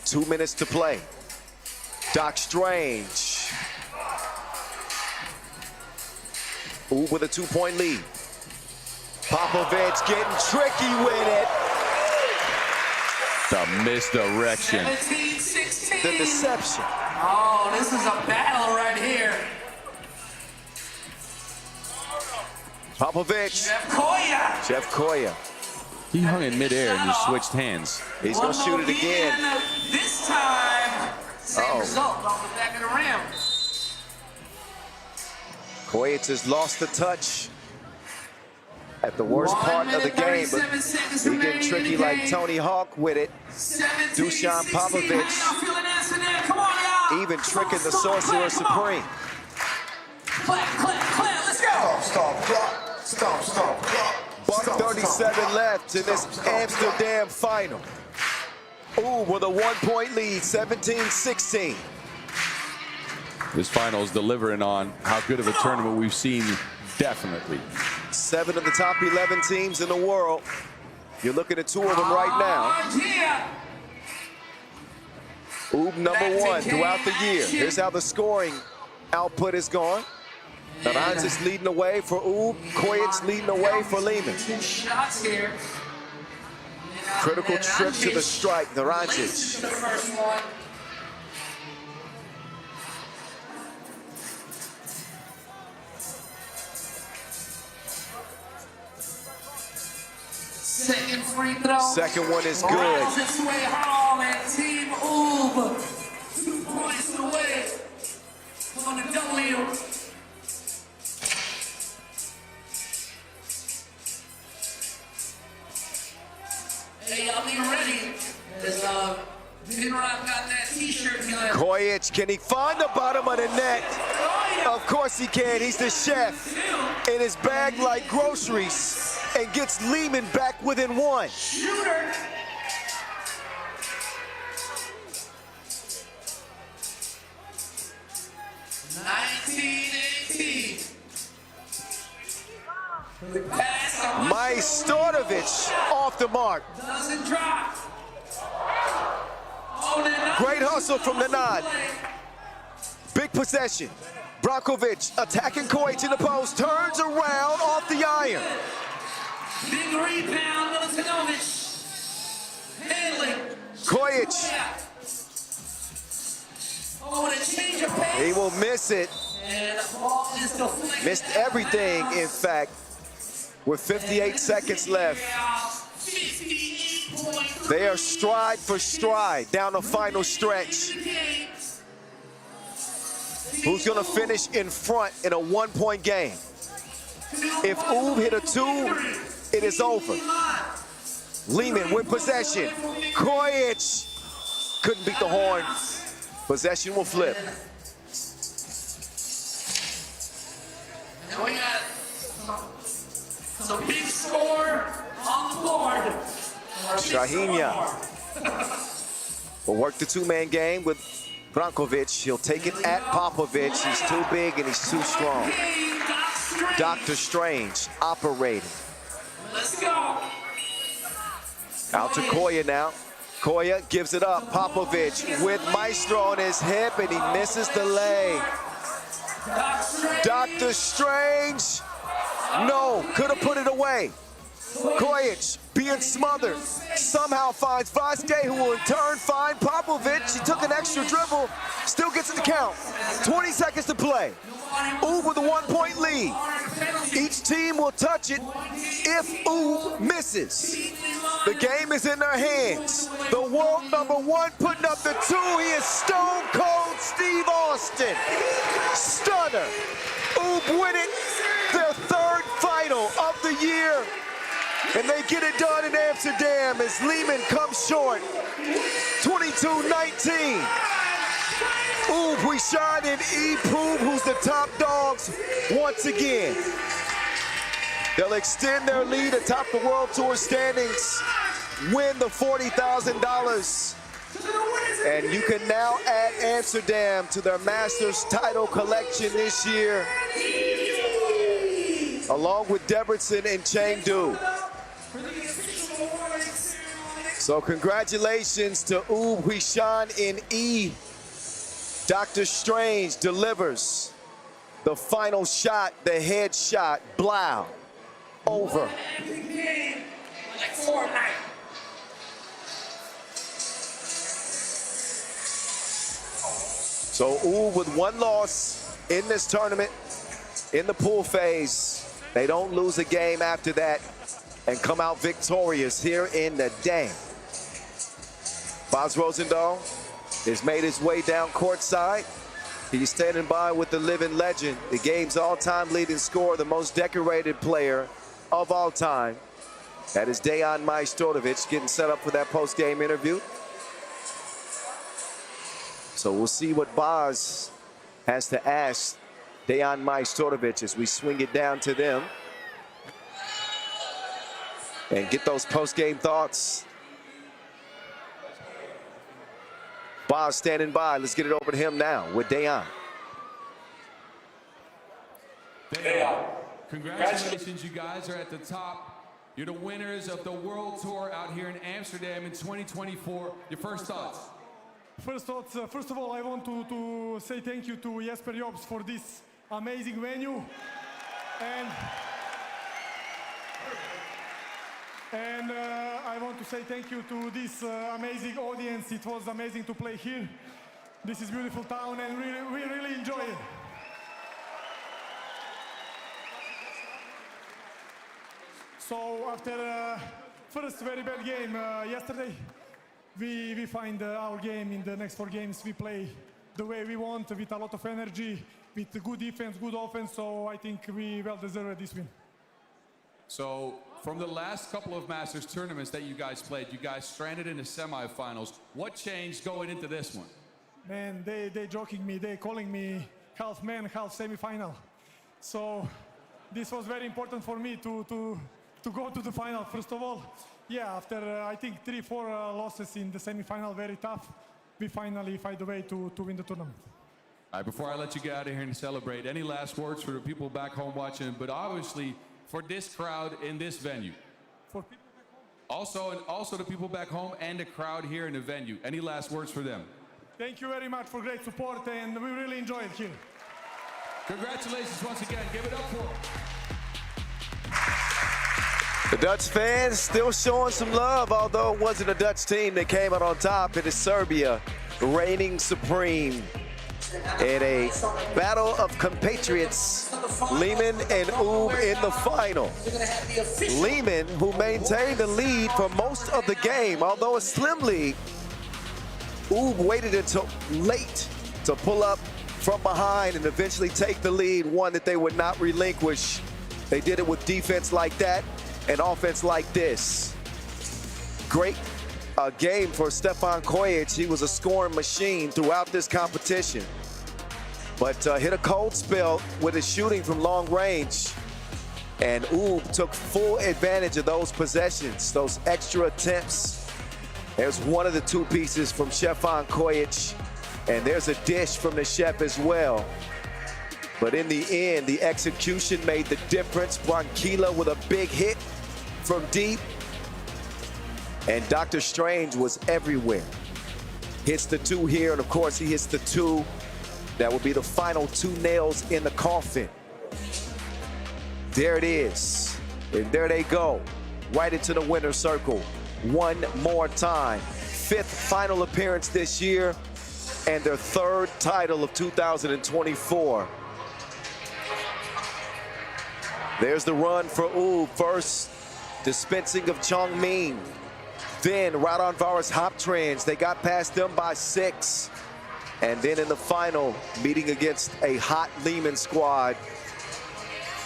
2 minutes to play. Doc Strange. Ooh, with a 2-point lead. Popovich getting tricky with it. The misdirection. 17-16. The deception. Oh, this is a battle right here. Popovich. Jeff Koya. He hung in midair and just switched hands. He's going to shoot it again. This time, same result off the back of the rim. Koyitz has lost the touch at the worst part of the game, but he's getting tricky like Tony Hawk with it. Dusan Popovich even tricking the Sorcerer Supreme. Let's go. Stop. Buck 37 left in this Amsterdam final. Ooh, with a 1-point lead, 17-16. This final is delivering on how good of a tournament we've seen, definitely. 7 of the top 11 teams in the world. You're looking at 2 of them right now. Oob #1 throughout the year. Here's how the scoring output is going. Naranjic leading the way for Oob. Koyitz leading the way for Liman. 2 shots here. Critical trip to the strike, Naranjic. Second free throw. Second one is good. Rolls its way home, and Team Oob 2 points away on the W. Hey, y'all be ready. Because Vinrock got that t-shirt. Koyitz, can he find the bottom of the net? Of course he can. He's the chef in his bag like groceries and gets Liman back within 1. Shooter. Majstorovic off the mark. Doesn't drop. Great hustle from the nod. Big possession. Brankovic attacking Koyitz in the post. Turns around off the iron. Big rebound, Milutinovic. Handling. Koyitz. Oh, and a change of pace. He will miss it. And the ball is deflected. Missed everything, in fact, with 58 seconds left. They are stride for stride down the final stretch. Who's going to finish in front in a 1-point game? If Oob hit a 2, it is over. Liman with possession. Koyitz couldn't beat the horn. Possession will flip. And we got some big score on the board. Shahinia will work the 2-man game with Brankovic. He'll take it at Popovich. He's too big and he's too strong. Dr. Strange operating. Let's go. Out to Koya now. Koya gives it up. Popovich with Maestro on his hip and he misses the lay. Dr. Strange. No, could have put it away. Koyitz being smothered. Somehow finds Vasquez, who will in turn find Popovich. He took an extra dribble. Still gets it to count. 20 seconds to play. Oob with a 1-point lead. Each team will touch it if Oob misses. The game is in their hands. The world #1 putting up the 2. He is Stone Cold Steve Austin. Stunner. Oob win it. Their 3rd final of the year. And they get it done in Amsterdam as Liman comes short. 22-19. Oob, Huishan and E-Poob, who's the top dogs once again. They'll extend their lead atop the World Tour standings, win the $40,000. And you can now add Amsterdam to their Masters title collection this year, along with Debrecen and Chengdu. So congratulations to Huishan in E. Dr. Strange delivers the final shot, the head shot, blow, over. So with one loss in this tournament, in the pool phase, they don't lose a game after that and come out victorious here in the day. Bas Rosendahl has made his way down courtside. He's standing by with the living legend, the game's all-time leading scorer, the most decorated player of all time. That is Dejan Majstorovic getting set up for that post-game interview. So we'll see what Bas has to ask Dejan Majstorovic as we swing it down to them and get those post-game thoughts. Bas standing by. Let's get it over to him now with Dejan. Dejan, congratulations, you guys are at the top. You're the winners of the World Tour out here in Amsterdam in 2024. Your first thoughts? First of all, I want to say thank you to Jesper Jobs for this amazing venue. And I want to say thank you to this amazing audience. It was amazing to play here. This is beautiful town and we really enjoy it. So after first very bad game yesterday, we find our game in the next 4 games. We play the way we want with a lot of energy, with good defense, good offense. So I think we well deserved this win. So from the last couple of Masters tournaments that you guys played, you guys stranded in the semifinals. What changed going into this one? Man, they joking me. They calling me half man, half semifinal. So this was very important for me to go to the final. First of all, yeah, after I think 3-4 losses in the semifinal, very tough, we finally find a way to win the tournament. All right, before I let you get out of here and celebrate, any last words for the people back home watching, but obviously for this crowd in this venue? For people back home? Also the people back home and the crowd here in the venue. Any last words for them? Thank you very much for great support, and we really enjoy it here. Congratulations once again. Give it up for them. The Dutch fans still showing some love, although it wasn't a Dutch team that came out on top. It is Serbia reigning supreme in a battle of compatriots. Liman and Oob in the final. Liman, who maintained the lead for most of the game, although a slim lead. Oob waited until late to pull up from behind and eventually take the lead, one that they would not relinquish. They did it with defense like that and offense like this. Great game for Stefan Kojic. He was a scoring machine throughout this competition, but hit a cold spell with his shooting from long range. And Oob took full advantage of those possessions, those extra attempts. There's one of the 2 pieces from Stefan Kojic, and there's a dish from the chef as well. But in the end, the execution made the difference. Branquilla with a big hit from deep. And Dr. Strange was everywhere. Hits the 2 here, and of course he hits the 2. That will be the final 2 nails in the coffin. There it is. And there they go, right into the winner's circle. One more time. 5th final appearance this year, and their 3rd title of 2024. There's the run for Oob. First, dispensing of Chongming. Then Raudondvaris Hoptrans. They got past them by 6. And then in the final, meeting against a hot Liman squad,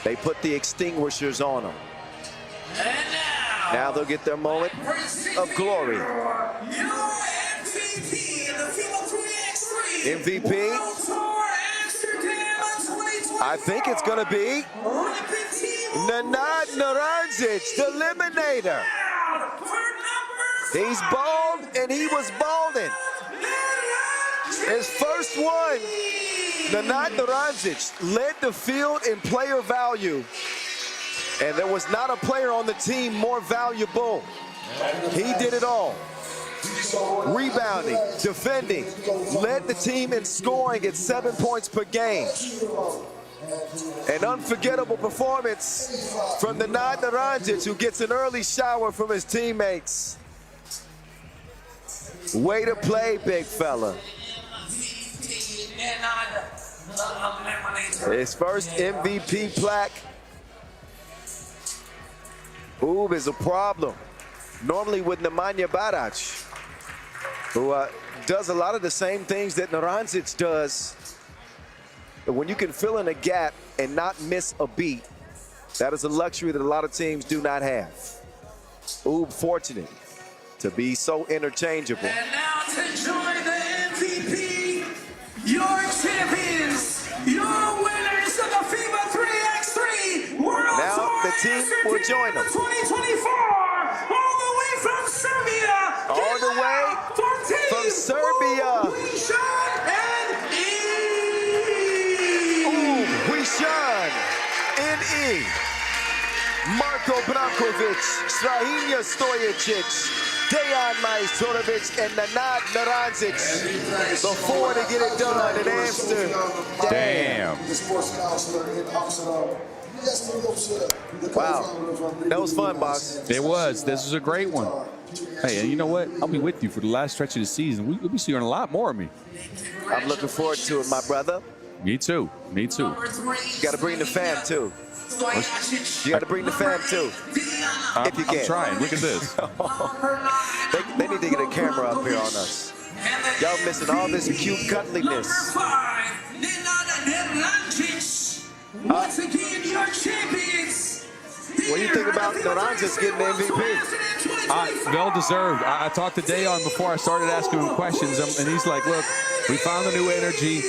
they put the extinguishers on them. Now they'll get their moment of glory. MVP in the FIBA 3x3. MVP? I think it's going to be Nenad Naranjic, the Eliminator. He's bald and he was balding. His first one. Nenad Naranjic led the field in player value. And there was not a player on the team more valuable. He did it all. Rebounding, defending, led the team in scoring at 7 points per game. An unforgettable performance from Nenad Naranjic, who gets an early shower from his teammates. Way to play, big fella. His first MVP plaque. Oob is a problem. Normally with Nemanja Barac, who does a lot of the same things that Naranjic does. But when you can fill in a gap and not miss a beat, that is a luxury that a lot of teams do not have. Oob fortunate to be so interchangeable. And now to join the MVP, your champions, your winners of the FIBA 3x3 World Tour the team will join them. 2024, all the way from Serbia. All the way from Serbia. Huishan and Huishan N.E. Marko Brankovic, Strahinja Stojicic, Dejan Majstorovic, and Nenad Naranjic. The four to get it done in Amsterdam. Damn. Wow, that was fun, boss. It was. This was a great one. Hey, and you know what? I'll be with you for the last stretch of the season. We'll be seeing a lot more of me. I'm looking forward to it, my brother. Me too. Me too. You got to bring the fam, too. You got to bring the fam, too. If you can. I'm trying. Look at this. They need to get a camera up here on us. Y'all missing all this cute cuddliness. Once again, your champions. What do you think about Naranjic getting the MVP? Well deserved. I talked to Dejan before I started asking him questions, and he's like, look, we found a new energy.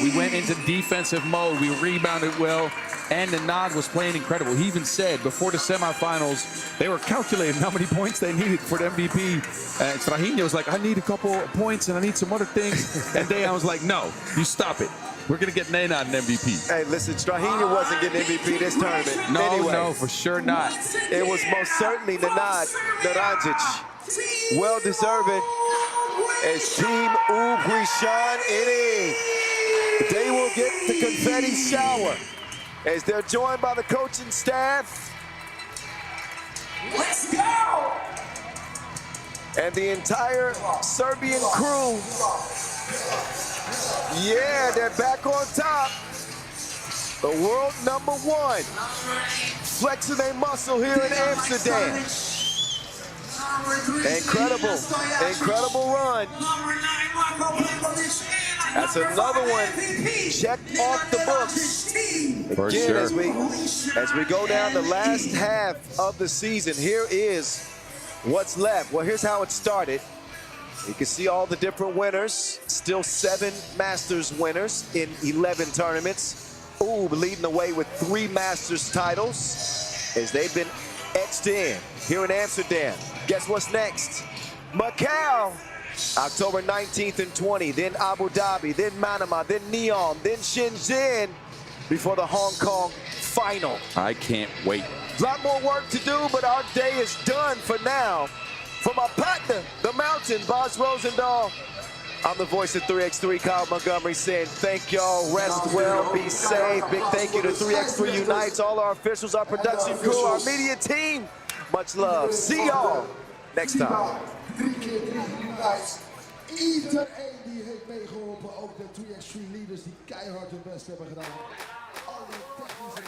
We went into defensive mode. We rebounded well, and Nenad was playing incredible. He even said before the semifinals, they were calculating how many points they needed for the MVP. And Strahinja was like, I need a couple of points, and I need some other things. And Dejan was like, no, you stop it. We're going to get Nenad an MVP. Hey, listen, Strahinja wasn't getting MVP this tournament. No, anyway, no, for sure not. It was most certainly Nenad Naranjic. Well deserving as Team Huishan NE. They will get the confetti shower as they're joined by the coaching staff. Let's go! And the entire Serbian crew. Yeah, they're back on top. The world #1. Flexing their muscle here in Amsterdam. Incredible run. That's another one checked off the books. For Again, sure. as we go down the last half of the season, here is what's left. Well, here's how it started. You can see all the different winners. Still 7 Masters winners in 11 tournaments. Ooh, leading the way with 3 Masters titles as they've been etched in here in Amsterdam. Guess what's next? Macau, October 19th and 20th, then Abu Dhabi, then Manama, then Neom, then Shenzhen before the Hong Kong final. I can't wait. A lot more work to do, but our day is done for now. For my partner, the Mountain, Boz Rosendahl, I'm the voice of 3x3, Kyle Montgomery, saying thank y'all, rest well, be safe. Big thank you to 3x3 Unites, all our officials, our production crew, our media team. Much love. See y'all next time. 3 keer 3 Unites. Iedereen die heeft meegeholpen, ook de 3x3 leaders die keihard hun best hebben gedaan. Alle technische